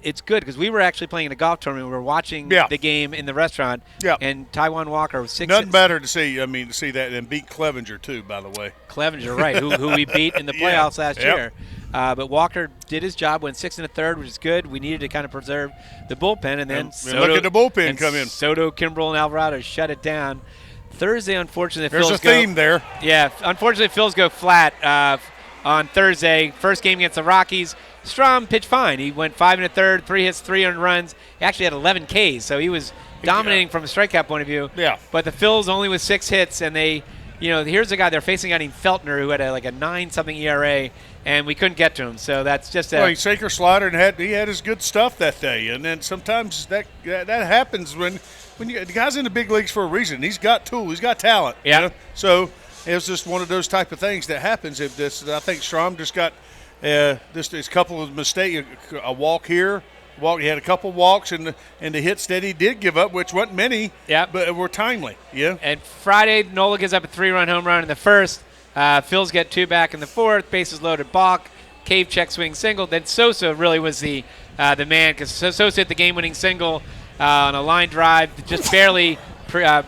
Speaker 2: It's good because we were actually playing in a golf tournament. We were watching the game in the restaurant.
Speaker 3: Yeah.
Speaker 2: And Taijuan Walker was 6
Speaker 3: Nothing better to see. I mean, to see that and beat Clevenger too. By the way.
Speaker 2: Clevenger, right? who we beat in the playoffs last year. But Walker did his job, went 6 1/3, which is good. We needed to kind of preserve the bullpen, and then Soto,
Speaker 3: look at the bullpen come in.
Speaker 2: Soto, Kimbrel, and Alvarado shut it down. Thursday, unfortunately,
Speaker 3: there's a theme there.
Speaker 2: Yeah, unfortunately, Phils go flat on Thursday. First game against the Rockies. Strom pitched fine. He went 5 1/3, 3 hits, 3 earned runs. He actually had 11 Ks, so he was dominating from a strikeout point of view.
Speaker 3: Yeah.
Speaker 2: But the Phils only with 6 hits, and they, here's a guy they're facing named Feltner who had a 9-something ERA, and we couldn't get to him. So that's just a.
Speaker 3: Well, he sinker slider and he had his good stuff that day, and then sometimes that happens when the guy's in the big leagues for a reason. He's got tools, he's got talent.
Speaker 2: Yeah.
Speaker 3: So it was just one of those type of things that happens. I think Strom just got this couple of mistakes, a walk here. He had a couple walks and the hits that he did give up, which wasn't many, but were timely. Yeah.
Speaker 2: And Friday, Nola gives up a 3-run home run in the first. Phils get 2 back in the fourth. Bases loaded, balk, cave check, swing, single. Then Sosa really was the man because Sosa hit the game-winning single on a line drive, just barely. Not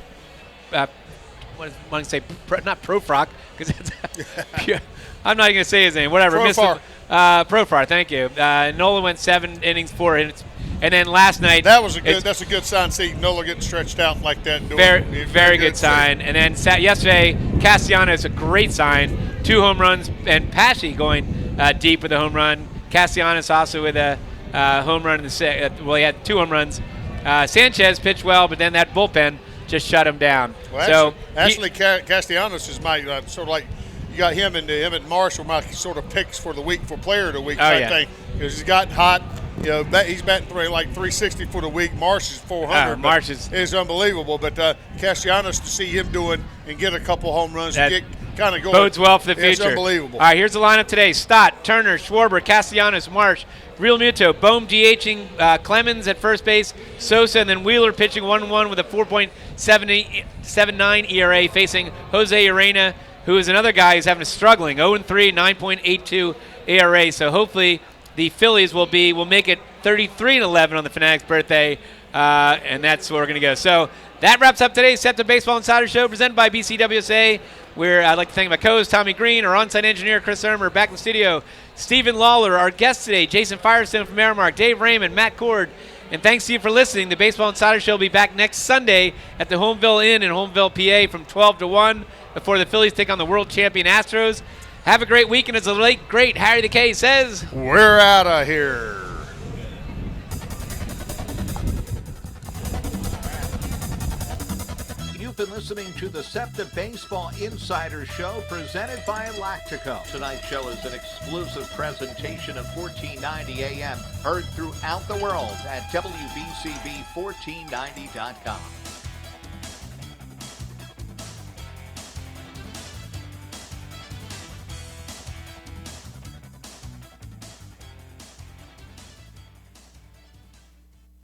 Speaker 2: Profrock because I'm not even gonna say his name. Whatever.
Speaker 3: Profar.
Speaker 2: Profar. Thank you. Nola went 7 innings, 4 hits, and then last night.
Speaker 3: That's a good sign. See Nola getting stretched out like that.
Speaker 2: Very good sign. And then yesterday, Castellanos, a great sign. 2 home runs, and Pesci going deep with a home run. Castellanos also with a home run in the sixth. Well, he had 2 home runs. Sanchez pitched well, but then that bullpen just shut him down.
Speaker 3: Well, actually, Castellanos is my sort of like. You got him and Marsh were my sort of picks for the week for player of the week type thing because he's gotten hot. He's batting like 360 for the week. Marsh is 400.
Speaker 2: Marsh is
Speaker 3: unbelievable. But Castellanos, to see him doing and get a couple home runs and get kind of going
Speaker 2: bodes well for the future.
Speaker 3: It's unbelievable.
Speaker 2: All right, here's the lineup today: Stott, Turner, Schwarber, Castellanos, Marsh, Real Muto, Bohm DHing, Clemens at first base, Sosa, and then Wheeler pitching 1-1 with a 4.79 ERA, facing Jose Urena, who is another guy who's having a struggling 0-3, 9.82 ERA. So hopefully the Phillies will make it 33-11 on the Phanatic's birthday, and that's where we're going to go. So that wraps up today's Septa Baseball Insider Show presented by BCWSA, where I'd like to thank my co-host Tommy Greene, our on-site engineer Chris Ermer, back in the studio Stephen Lawler, our guest today Jason Firestone from Aramark, Dave Raymond, Matt Cord, and thanks to you for listening. The Baseball Insider Show will be back next Sunday at the Homeville Inn in Homeville, PA from 12 to 1 before the Phillies take on the world champion Astros. Have a great week, and as the late, great Harry the K says,
Speaker 3: we're out of here.
Speaker 11: You've been listening to the Septa Baseball Insider Show presented by Lactico. Tonight's show is an exclusive presentation of 1490 AM, heard throughout the world at WBCB1490.com.